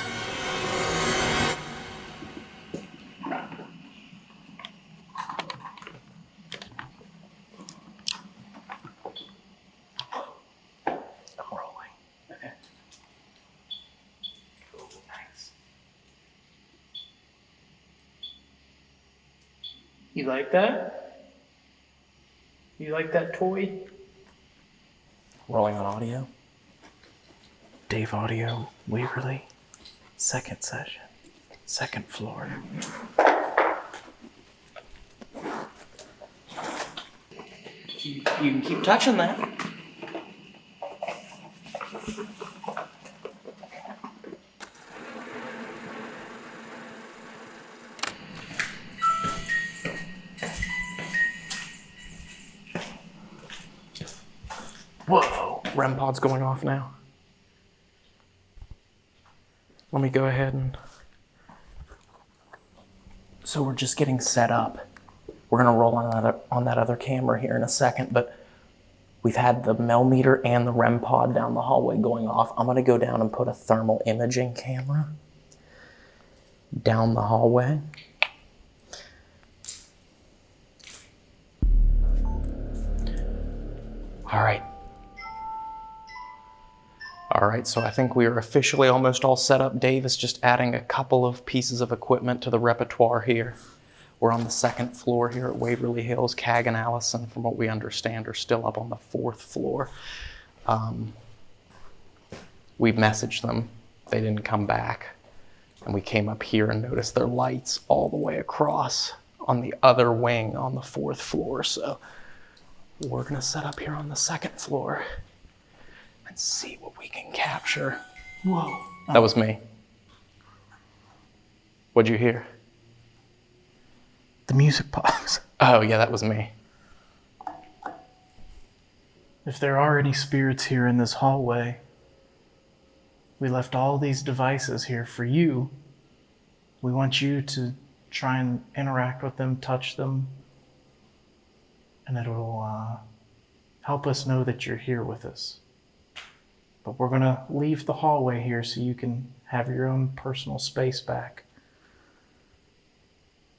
I'm rolling. Okay. Cool, nice. You like that? You like that toy? Rolling on audio. Dave Audio, Waverly, 2nd session, 2nd floor. You can keep touching that. Whoa, REM pod's going off now. Let me go ahead and... So we're just getting set up. We're gonna roll on that other camera here in a second, but we've had the millimeter and the REM pod down the hallway going off. I'm gonna go down and put a thermal imaging camera down the hallway. All right, so I think we are officially almost all set up. Dave is just adding a couple of pieces of equipment to the repertoire here. We're on the 2nd floor here at Waverly Hills. Cag and Allison, from what we understand, are still up on the 4th floor. We messaged them. They didn't come back. And we came up here and noticed their lights all the way across on the other wing on the 4th floor. So we're gonna set up here on the 2nd floor and see what we can capture. Whoa. That was me. What'd you hear? The music box. Oh yeah, that was me. If there are any spirits here in this hallway, we left all these devices here for you. We want you to try and interact with them, touch them, and it'll help us know that you're here with us. But we're gonna leave the hallway here so you can have your own personal space back.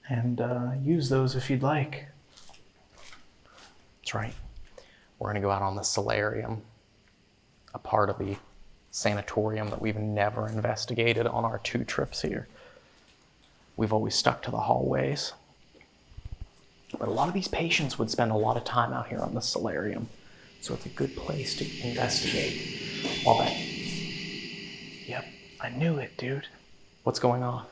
And use those if you'd like. That's right. We're gonna go out on the solarium a part of the sanatorium that we've never investigated on our 2 trips here. We've always stuck to the hallways. But a lot of these patients would spend a lot of time out here on the solarium, so it's a good place to investigate all that. Yep, I knew it, dude. What's going on?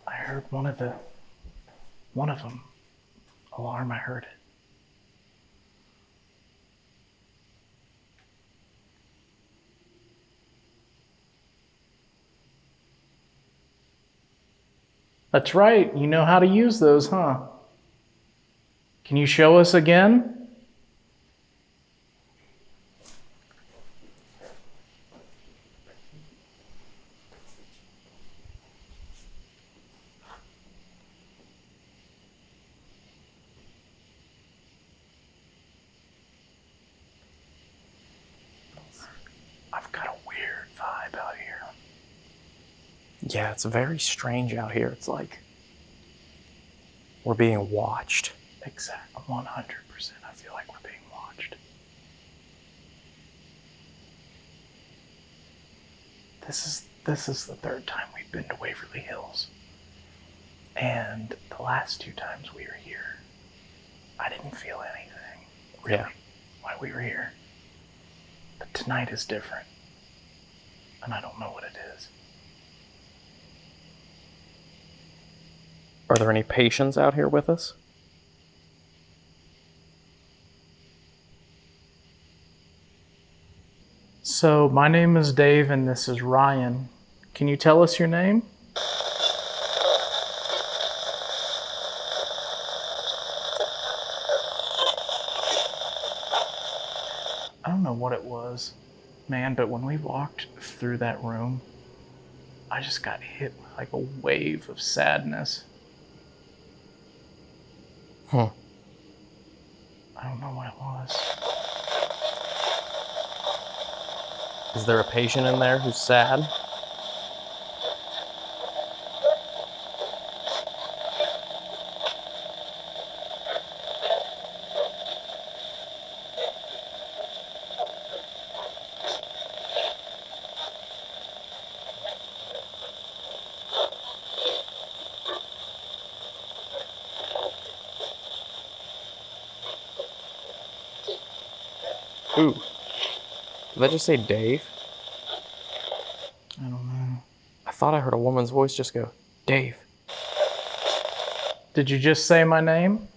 I heard one of them. Alarm, I heard it. That's right, you know how to use those, huh? Can you show us again? I've got a weird vibe out here. Yeah, it's very strange out here. It's like we're being watched. Exactly, 100%. I feel like we're being watched. This is the 3rd time we've been to Waverly Hills. And the last 2 times we were here, I didn't feel anything, really, Yeah. while we were here. But tonight is different. And I don't know what it is. Are there any patients out here with us? So, my name is Dave and this is Ryan. Can you tell us your name? I don't know what it was, man, but when we walked through that room, I just got hit with like a wave of sadness. Huh. I don't know what it was. Is there a patient in there who's sad? Ooh. Did that just say Dave? I don't know. I thought I heard a woman's voice just go, Dave. Did you just say my name?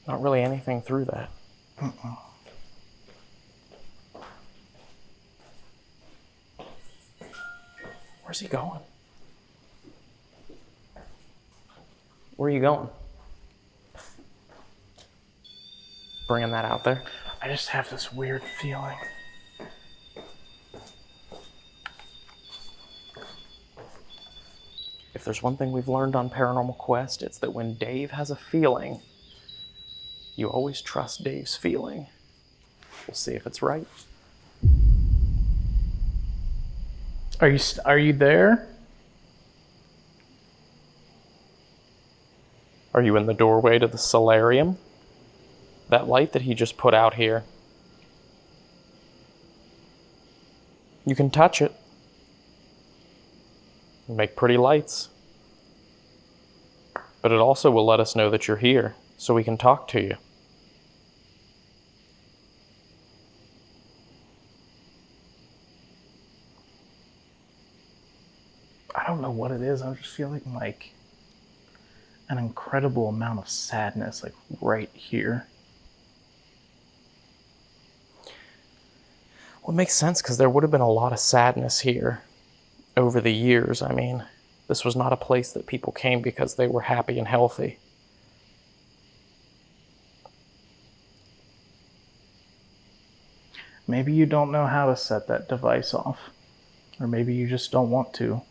Not really anything through that. Where's he going? Where are you going? Bringing that out there? I just have this weird feeling. If there's one thing we've learned on Paranormal Quest, it's that when Dave has a feeling, you always trust Dave's feeling. We'll see if it's right. Are you there? Are you in the doorway to the solarium? That light that he just put out here. You can touch it. You make pretty lights. But it also will let us know that you're here, so we can talk to you. I don't know what it is. I'm just feeling like an incredible amount of sadness, like right here. Well, Well, it makes sense because there would have been a lot of sadness here over the years. I mean, this was not a place that people came because they were happy and healthy. Maybe you don't know how to set that device off. Or maybe you just don't want to.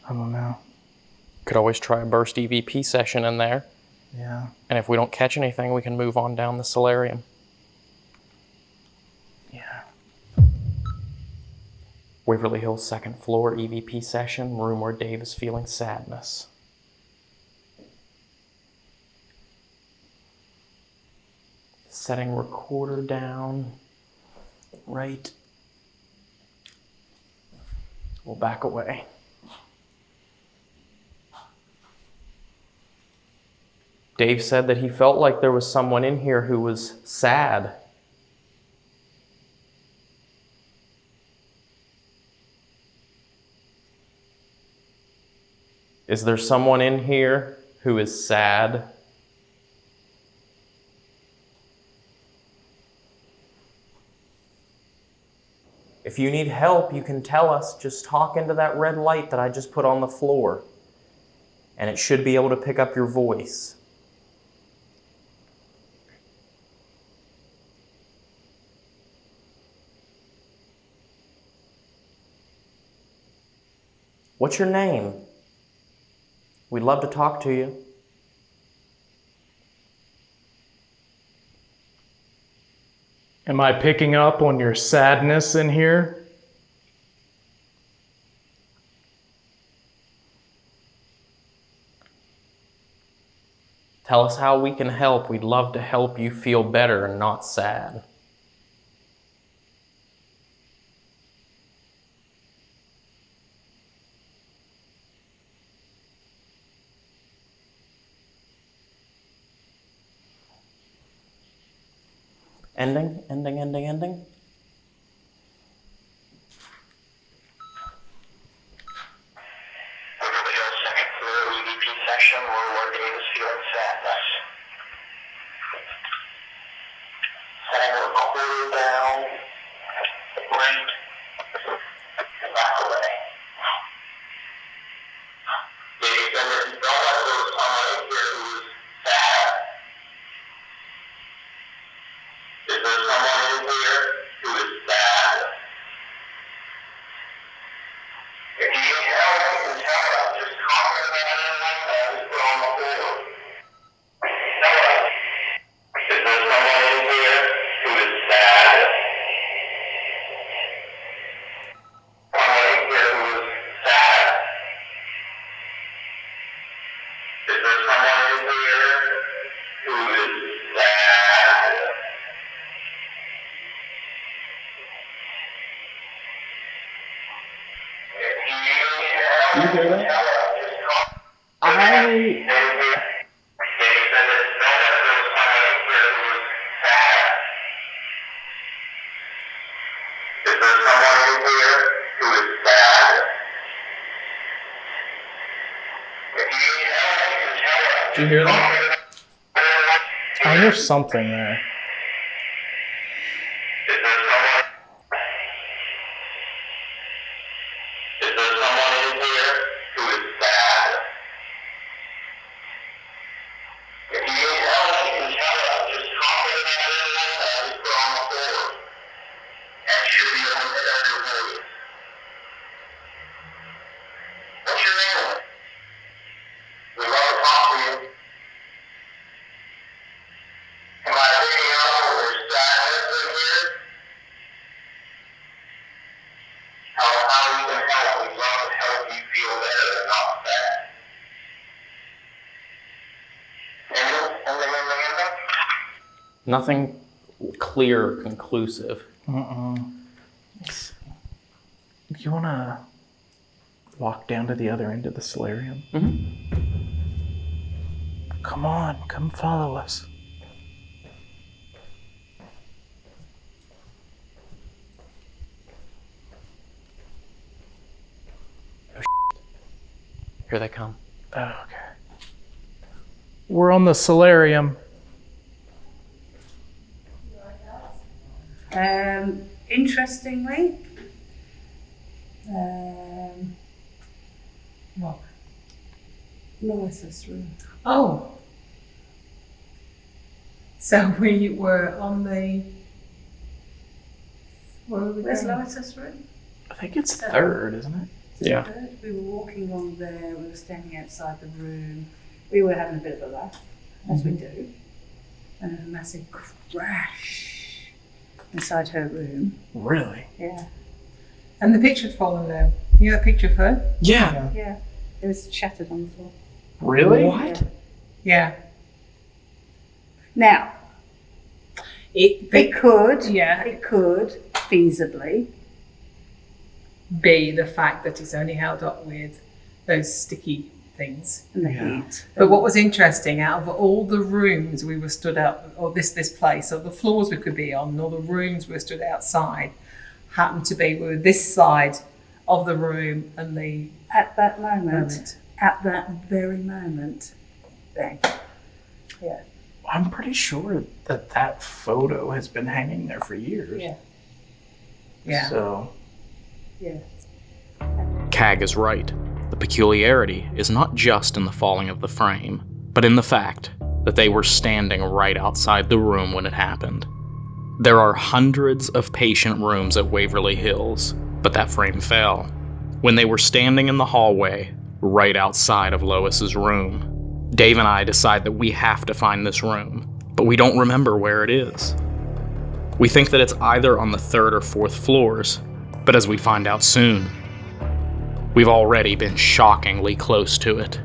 I don't know. Could always try a burst EVP session in there. Yeah. And if we don't catch anything, we can move on down the solarium. Yeah. Waverly Hills second floor EVP session, room where Dave is feeling sadness. Setting recorder down. Right. We'll back away. Dave said that he felt like there was someone in here who was sad. Is there someone in here who is sad? If you need help, you can tell us. Just talk into that red light that I just put on the floor, and it should be able to pick up your voice. What's your name? We'd love to talk to you. Am I picking up on your sadness in here? Tell us how we can help. We'd love to help you feel better and not sad. Ending. Waverly Hills second floor EVP session, where Dave is feeling sadness. Setting the recorder down. Right. And back away. Dave said that he felt like there was someone in here who was sad. Is there someone in here who is sad? If you need help, you can tell us. Just comment on that and put on the floor. Tell us. Is there someone in here who is sad? Someone in here who is sad? Is there someone in here who is sad? You hear that? Did you hear that? I hear something there. Nothing clear or conclusive. If you want to walk down to the other end of the solarium. Come on, come follow us. Here they come. Oh, okay. We're on the solarium. Interestingly, what? Lois's room. Oh. So we were on the. Where were we Where's going? Lois's room? I think it's third, isn't it? Yeah. Third. We were walking along there. We were standing outside the room. We were having a bit of a laugh, as we do. And a massive crash inside her room. Really? Yeah. And the picture'd fallen down. You got a picture of her? Yeah. Yeah. It was shattered on the floor. Really? What? Yeah. Now, It could feasibly. be the fact that it's only held up with those sticky things. And the Yeah. heat. But what was interesting, out of all the rooms we were stood up, or this place, or the floors we could be on, or the rooms we were stood outside, happened to be we were this side of the room, and the At that moment, at that very moment, bang. Yeah. I'm pretty sure that photo has been hanging there for years. Yeah. yeah. So, Yeah. Cag is right. The peculiarity is not just in the falling of the frame, but in the fact that they were standing right outside the room when it happened. There are hundreds of patient rooms at Waverly Hills, but that frame fell when they were standing in the hallway right outside of Lois's room. Dave and I decide that we have to find this room, but we don't remember where it is. We think that it's either on the 3rd or 4th floors, but as we find out soon, we've already been shockingly close to it.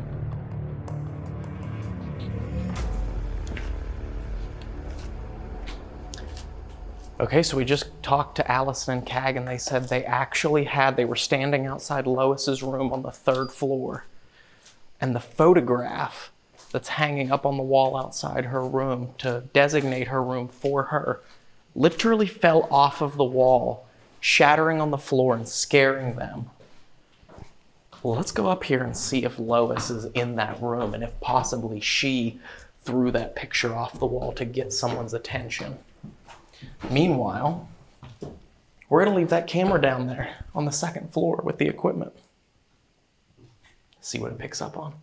Okay, so we just talked to Allison and Cag, and they said they were standing outside Lois's room on the 3rd floor. And the photograph that's hanging up on the wall outside her room to designate her room for her literally fell off of the wall, shattering on the floor and scaring them. Well, let's go up here and see if Lois is in that room, and if possibly she threw that picture off the wall to get someone's attention. Meanwhile, we're gonna leave that camera down there on the 2nd floor with the equipment. See what it picks up on.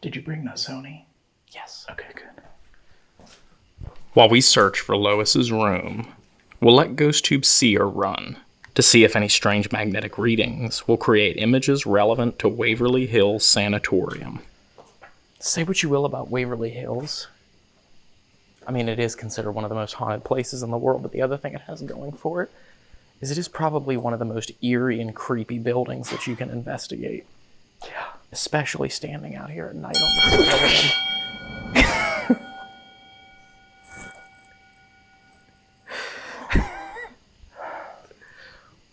did you bring that Sony? Yes. Okay, good. While we search for Lois's room, we'll let GhostTube Seer run to see if any strange magnetic readings will create images relevant to Waverly Hills Sanatorium. Say what you will about Waverly Hills. I mean, it is considered one of the most haunted places in the world, but the other thing it has going for it is probably one of the most eerie and creepy buildings that you can investigate. Yeah. Especially standing out here at night on the solarium.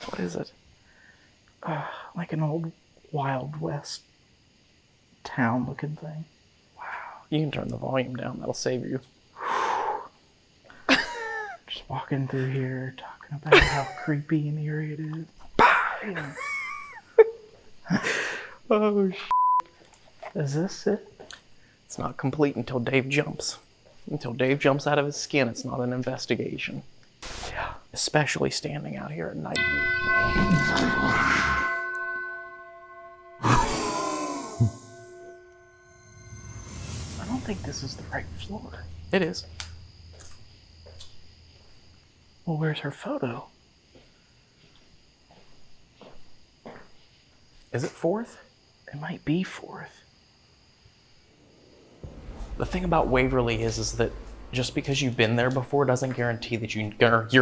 What is it? Like an old Wild West town looking thing. You can turn the volume down, that'll save you. Just walking through here, talking about how creepy and eerie it is. Oh, Is this it? It's not complete until Dave jumps. Until Dave jumps out of his skin, it's not an investigation. Yeah. Especially standing out here at night. I don't think this is the right floor. It is. Well, where's her photo? Is it 4th? It might be 4th. The thing about Waverly is that just because you've been there before doesn't guarantee that you're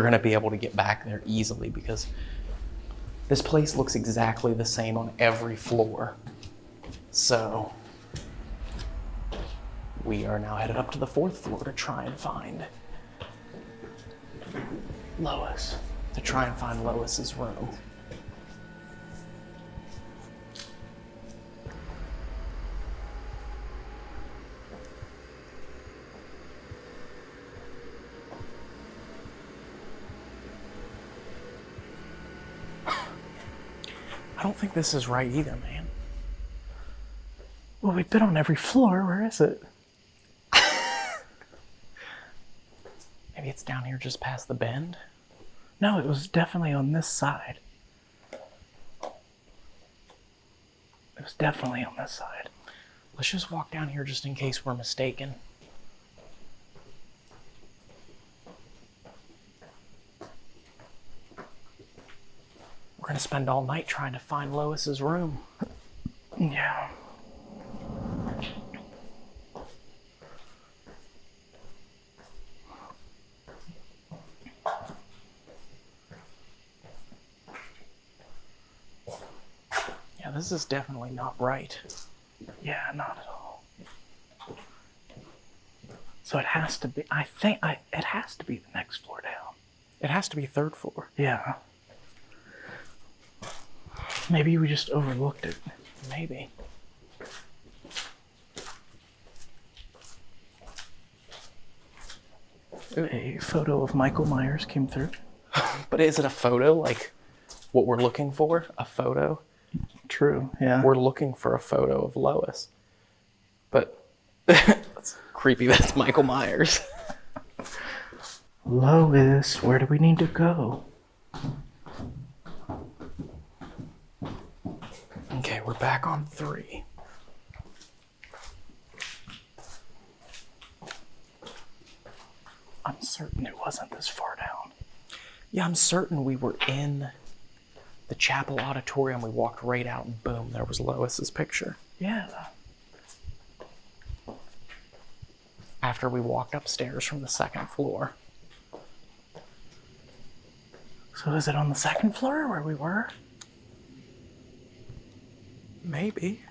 gonna be able to get back there easily, because this place looks exactly the same on every floor. So we are now headed up to the 4th floor to try and find Lois. To try and find Lois's room. I don't think this is right either, man. Well, we've been on every floor. Where is it? Maybe it's down here just past the bend? No, it was definitely on this side. It was definitely on this side. Let's just walk down here just in case we're mistaken. We're gonna spend all night trying to find Lois's room. Yeah. Yeah, this is definitely not right. Yeah, not at all. So it has to be, it has to be the next floor down. It has to be 3rd floor. Yeah. Maybe we just overlooked it. Maybe. A photo of Michael Myers came through. But is it a photo, like what we're looking for? A photo? True, yeah. We're looking for a photo of Lois. But that's creepy, that's Michael Myers. Lois, where do we need to go? Okay, we're back on 3. I'm certain it wasn't this far down. Yeah, I'm certain we were in the chapel auditorium. We walked right out and boom, there was Lois's picture. Yeah. After we walked upstairs from the 2nd floor. So is it on the 2nd floor where we were? Maybe.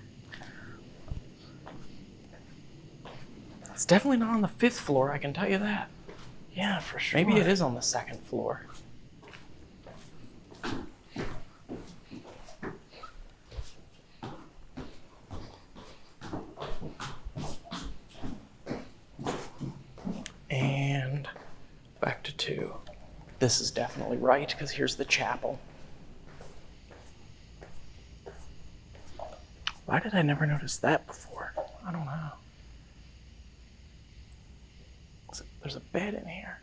It's definitely not on the 5th floor, I can tell you that. Yeah, for sure. Maybe it is on the 2nd floor. And back to 2. This is definitely right, because here's the chapel. Why did I never notice that before? I don't know. There's a bed in here.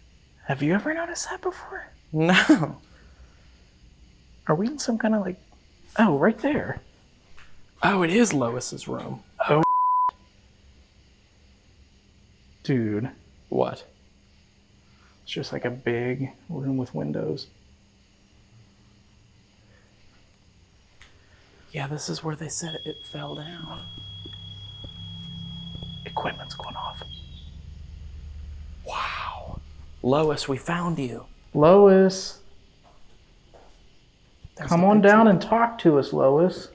Have you ever noticed that before? No. Are we in some kind of like... Oh, right there. Oh, it is Lois's room. Oh. Dude. What? It's just like a big room with windows. Yeah, this is where they said it fell down. Equipment's going off. Wow. Lois, we found you. Lois. There's Come the on picture. down and talk to us, Lois.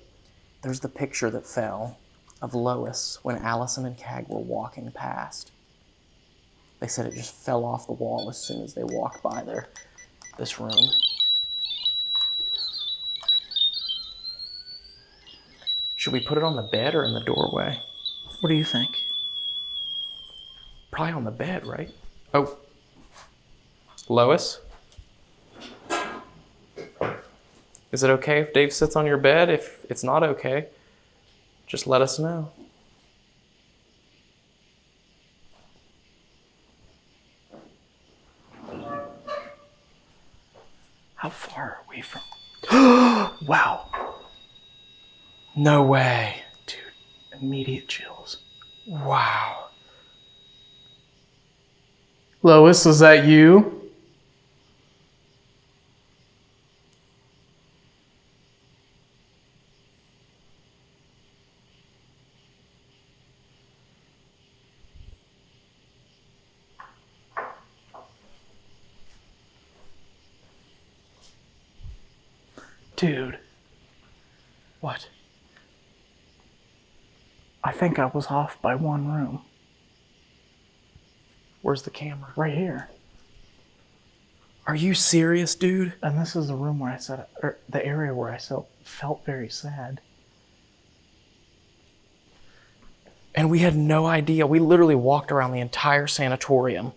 There's the picture that fell of Lois when Allison and Cag were walking past. They said it just fell off the wall as soon as they walked by this room. Should we put it on the bed or in the doorway? What do you think? Probably on the bed, right? Oh. Lois? Is it okay if Dave sits on your bed? If it's not okay, just let us know. How far are we from... Wow. No way. Dude, immediate chills. Wow. Lois, is that you? Dude. What? I think I was off by one room. Where's the camera? Right here. Are you serious, dude? And this is the room where I said, or the area where I felt very sad. And we had no idea. We literally walked around the entire sanatorium.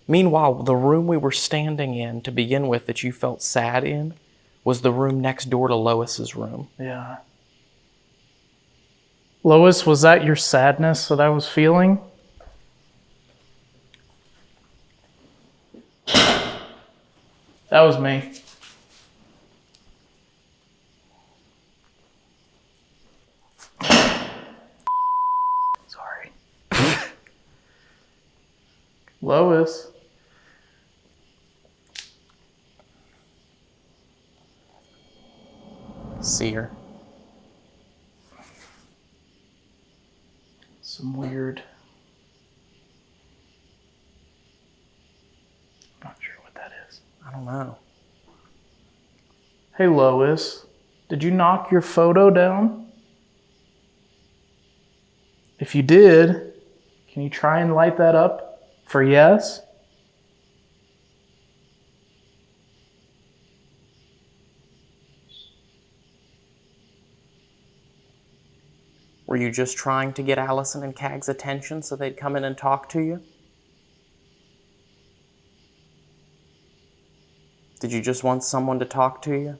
Meanwhile, the room we were standing in to begin with that you felt sad in was the room next door to Lois's room. Yeah. Lois, was that your sadness that I was feeling? That was me. Sorry. Lois. See her. Some weird. I'm not sure what that is. I don't know. Hey Lois, did you knock your photo down? If you did, can you try and light that up for yes? Were you just trying to get Allison and Cag's attention so they'd come in and talk to you? Did you just want someone to talk to you?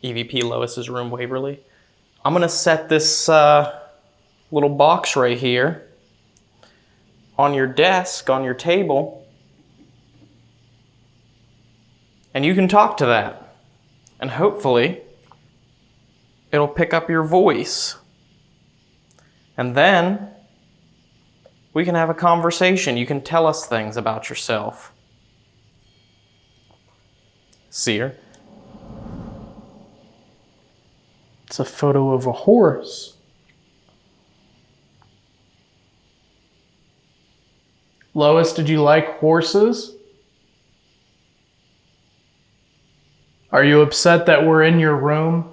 EVP Lois's room, Waverly. I'm gonna set this little box right here on your desk, on your table. And you can talk to that. And hopefully, it'll pick up your voice. And then, we can have a conversation. You can tell us things about yourself. See her? It's a photo of a horse. Lois, did you like horses? Are you upset that we're in your room?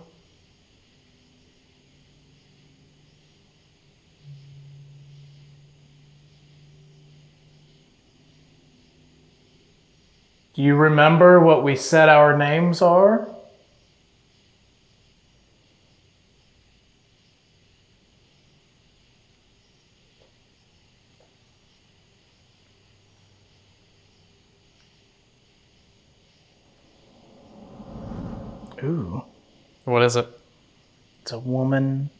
Do you remember what we said our names are? Ooh. What is it? It's a woman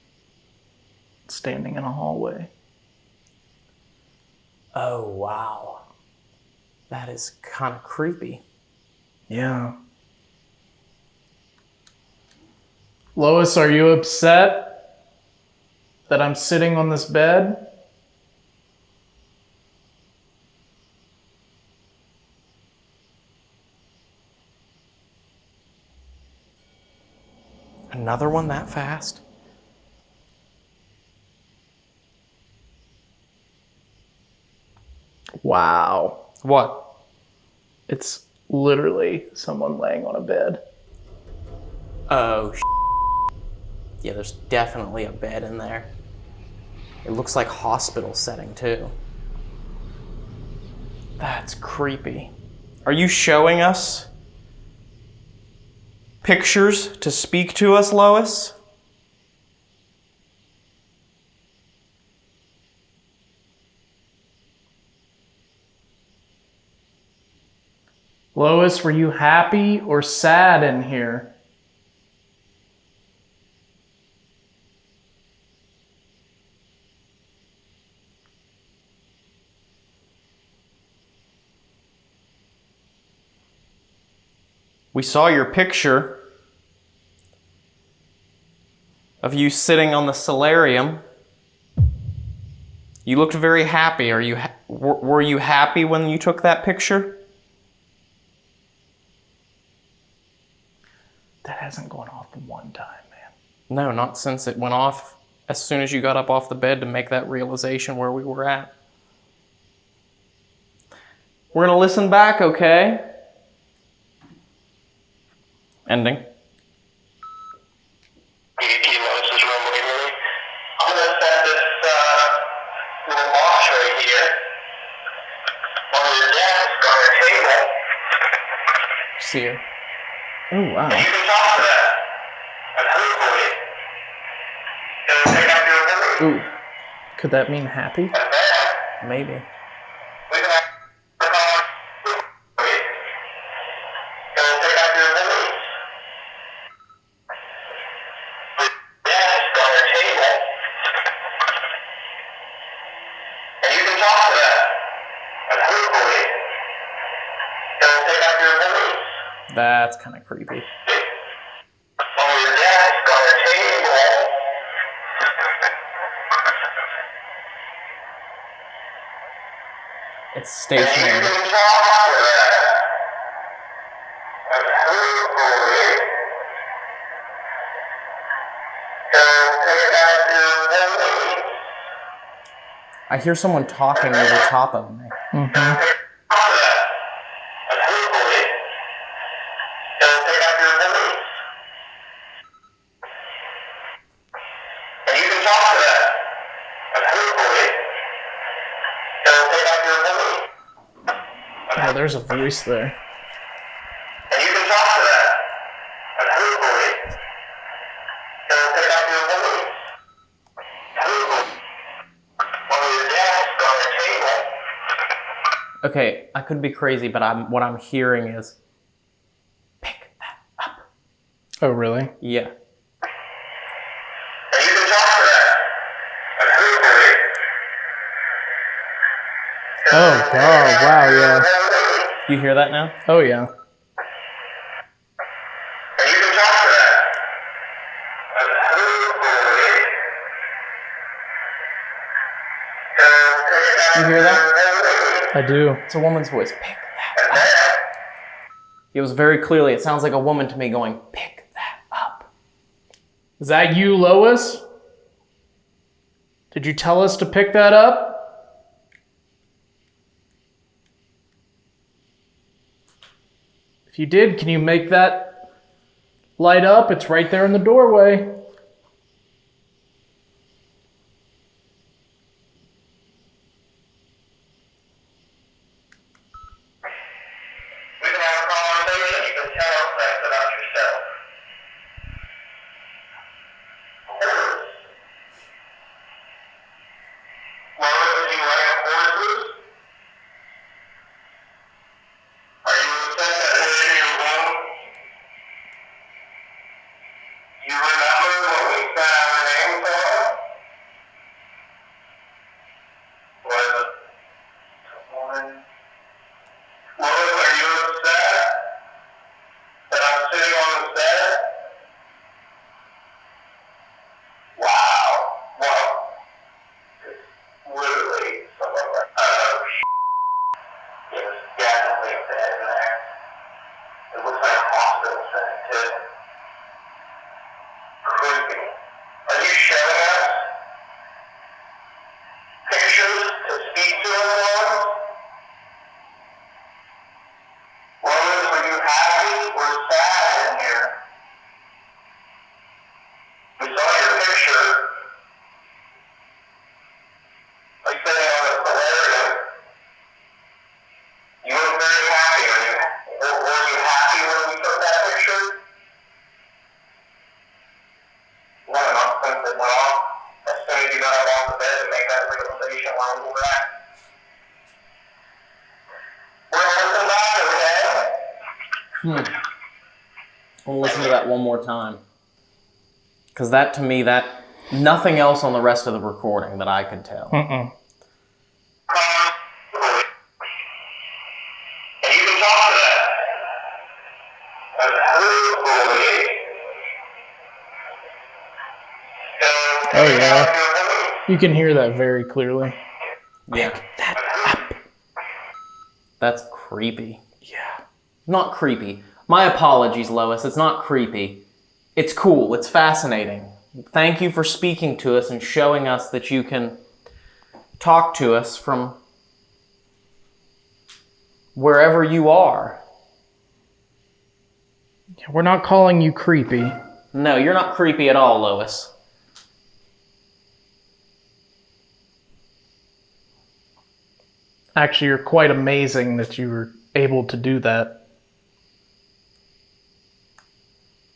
standing in a hallway. Oh, wow. That is kind of creepy. Yeah. Lois, are you upset that I'm sitting on this bed? Another one that fast? Wow. What? It's literally someone laying on a bed. Oh, yeah, there's definitely a bed in there. It looks like hospital setting, too. That's creepy. Are you showing us pictures to speak to us, Lois? Lois, were you happy or sad in here? We saw your picture of you sitting on the solarium. You looked very happy. Were you happy when you took that picture? That hasn't gone off one time, man. No, not since it went off as soon as you got up off the bed to make that realization where we were at. We're gonna listen back, okay? Ending. EVP Lois's room, Waverly. I'm going to set this little box right here on your desk, on your table. See her. Oh, wow. You can talk to that. And hopefully, it'll pick up your voice. Ooh. Could that mean happy? And then, Maybe. we can have a conversation. kind of creepy. On your desk, on your table. It's stationary. You can talk to that. And hopefully, he'll pick out your memories. I hear someone talking over top of me. Mm-hmm. Oh, there's a voice there. And you can talk to that. And hopefully, it'll pick up your voice. Hopefully, on your desk, on the table. Okay, I could be crazy, but what I'm hearing is, pick that up. Oh, really? Yeah. And you can talk to that. And hopefully, Oh, God, wow, yeah. You hear that now? Oh, yeah. and you can talk to that. And hopefully, You hear that? I do. It's a woman's voice. Pick that up. It was very clearly, it sounds like a woman to me going, pick that up. Is that you, Lois? Did you tell us to pick that up? If you did, can you make that light up? It's right there in the doorway. we can have a conversation. You can tell us things about yourself. Lois, do you like horses? Are you upset that we're in your room? You remember what we said our names are? Was it one? Lois, are you upset that I'm sitting on the bed? Wow. Well, literally, some of our, there's definitely a bed in there. It looks like a hospital setting, too. Creepy. Are you showing us pictures to speak to anyone? Lois, were you happy or sad in here? We saw your picture. Like sitting on the solarium. You look very happy. Were you happy when we took that picture? You want to knock something off as soon as you got up off the bed to make that realization while we were back? We're gonna listen back, okay? I'll listen to that one more time. Because that, to me, nothing else on the rest of the recording that I could tell. Mm-mm. And you can talk to that. And hopefully, Oh, yeah. You can hear that very clearly. Yeah. That's creepy. Yeah. Not creepy. My apologies, Lois. It's not creepy. It's cool. It's fascinating. Thank you for speaking to us and showing us that you can talk to us from wherever you are. We're not calling you creepy. No, you're not creepy at all, Lois. Actually, you're quite amazing that you were able to do that.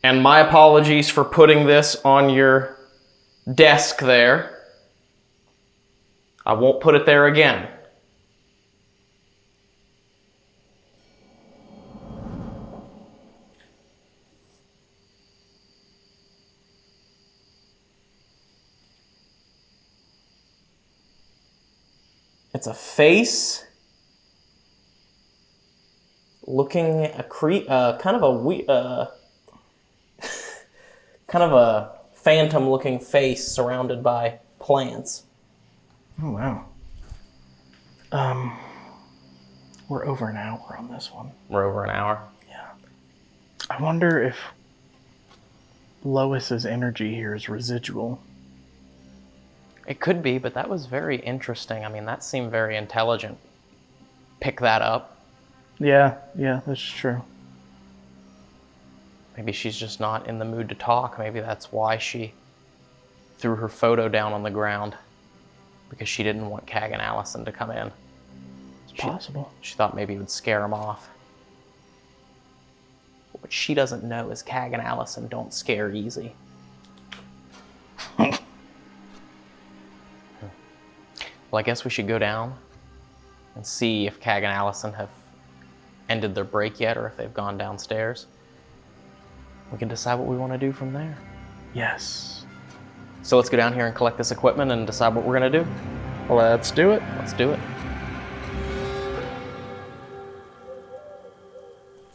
And my apologies for putting this on your desk there. I won't put it there again. It's a face looking kind of a phantom-looking face surrounded by plants. Oh, wow. We're over an hour on this one. We're over an hour? Yeah. I wonder if Lois's energy here is residual. It could be, but that was very interesting. I mean, that seemed very intelligent. Pick that up. Yeah, that's true. Maybe she's just not in the mood to talk. Maybe that's why she threw her photo down on the ground, because she didn't want Cag and Allison to come in. It's possible. She thought maybe it would scare them off. But what she doesn't know is Cag and Allison don't scare easy. Well, I guess we should go down and see if Cag and Allison have ended their break yet, or if they've gone downstairs. We can decide what we want to do from there. Yes. So let's go down here and collect this equipment and decide what we're going to do. Let's do it. Let's do it.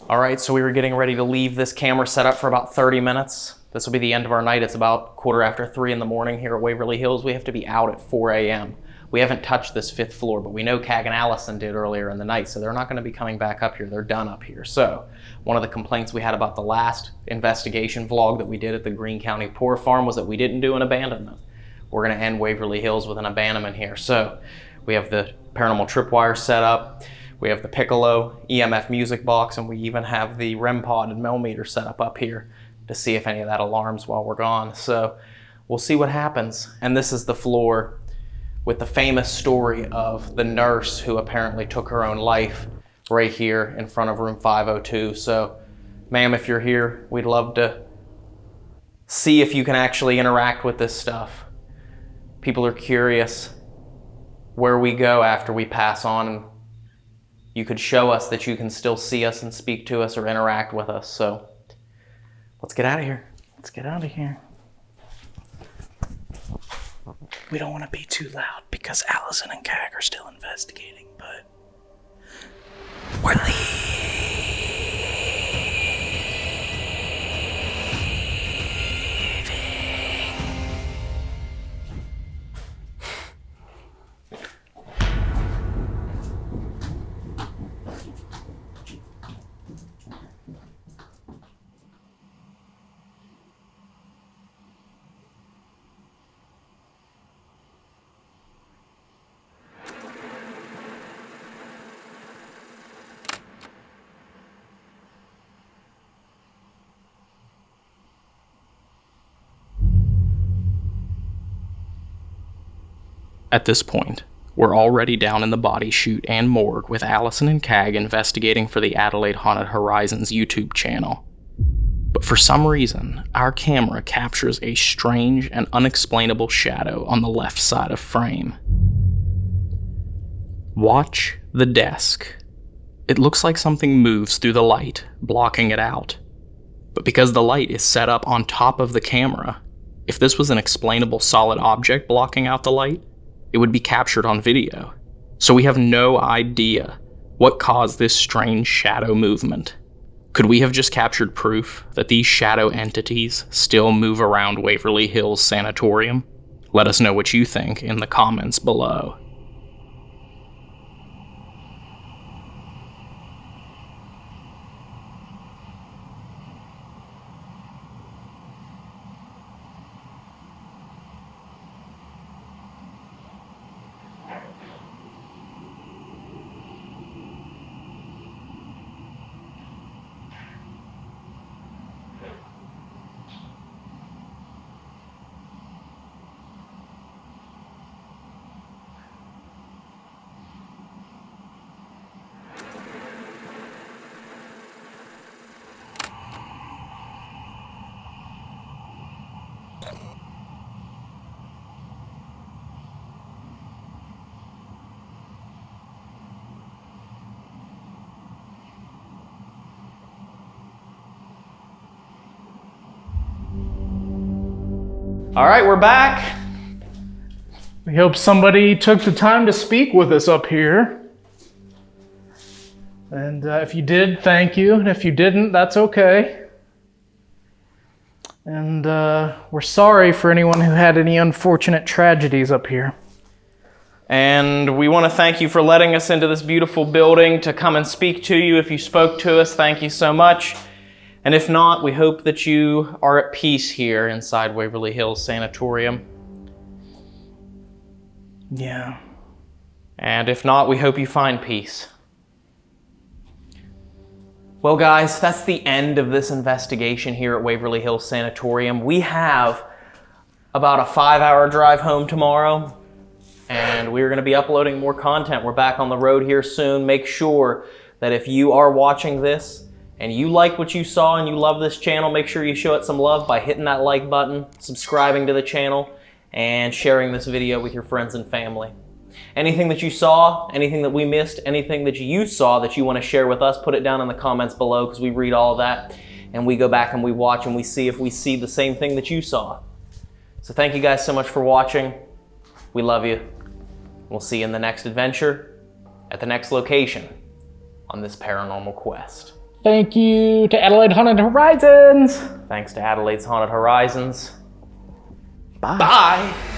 All right, so we were getting ready to leave this camera set up for about 30 minutes. This will be the end of our night. It's about 3:15 in the morning here at Waverly Hills. We have to be out at 4 a.m. We haven't touched this 5th floor, but we know Cag and Allison did earlier in the night, so they're not going to be coming back up here. They're done up here. So one of the complaints we had about the last investigation vlog that we did at the Greene County Poor Farm was that we didn't do an abandonment. We're going to end Waverly Hills with an abandonment here. So we have the paranormal tripwire set up. We have the Piccolo EMF music box, and we even have the REM pod and millimeter set up here to see if any of that alarms while we're gone. So we'll see what happens. And this is the floor with the famous story of the nurse who apparently took her own life right here in front of room 502. So, ma'am, if you're here, we'd love to see if you can actually interact with this stuff. People are curious where we go after we pass on, and you could show us that you can still see us and speak to us or interact with us. So let's get out of here. Let's get out of here. We don't want to be too loud because Allison and Cag are still investigating, but we're leaving. At this point, we're already down in the body chute and morgue with Allison and Cag investigating for the Adelaide Haunted Horizons YouTube channel. But for some reason, our camera captures a strange and unexplainable shadow on the left side of frame. Watch the desk. It looks like something moves through the light, blocking it out. But because the light is set up on top of the camera, if this was an explainable solid object blocking out the light, it would be captured on video. So we have no idea what caused this strange shadow movement. Could we have just captured proof that these shadow entities still move around Waverly Hills Sanatorium? Let us know what you think in the comments below. All right, we're back. We hope somebody took the time to speak with us up here. And if you did, thank you. And if you didn't, that's okay. And we're sorry for anyone who had any unfortunate tragedies up here. And we want to thank you for letting us into this beautiful building to come and speak to you. If you spoke to us, thank you so much. And if not, we hope that you are at peace here inside Waverly Hills Sanatorium. Yeah. And if not, we hope you find peace. Well, guys, that's the end of this investigation here at Waverly Hills Sanatorium. We have about a 5-hour drive home tomorrow, and we're going to be uploading more content. We're back on the road here soon. Make sure that if you are watching this and you like what you saw and you love this channel, make sure you show it some love by hitting that like button, subscribing to the channel, and sharing this video with your friends and family. Anything that you saw, anything that we missed, anything that you saw that you want to share with us, put it down in the comments below, because we read all of that and we go back and we watch and we see if we see the same thing that you saw. So thank you guys so much for watching. We love you. We'll see you in the next adventure at the next location on this paranormal quest. Thank you to Adelaide Haunted Horizons. Thanks to Adelaide's Haunted Horizons. Bye. Bye.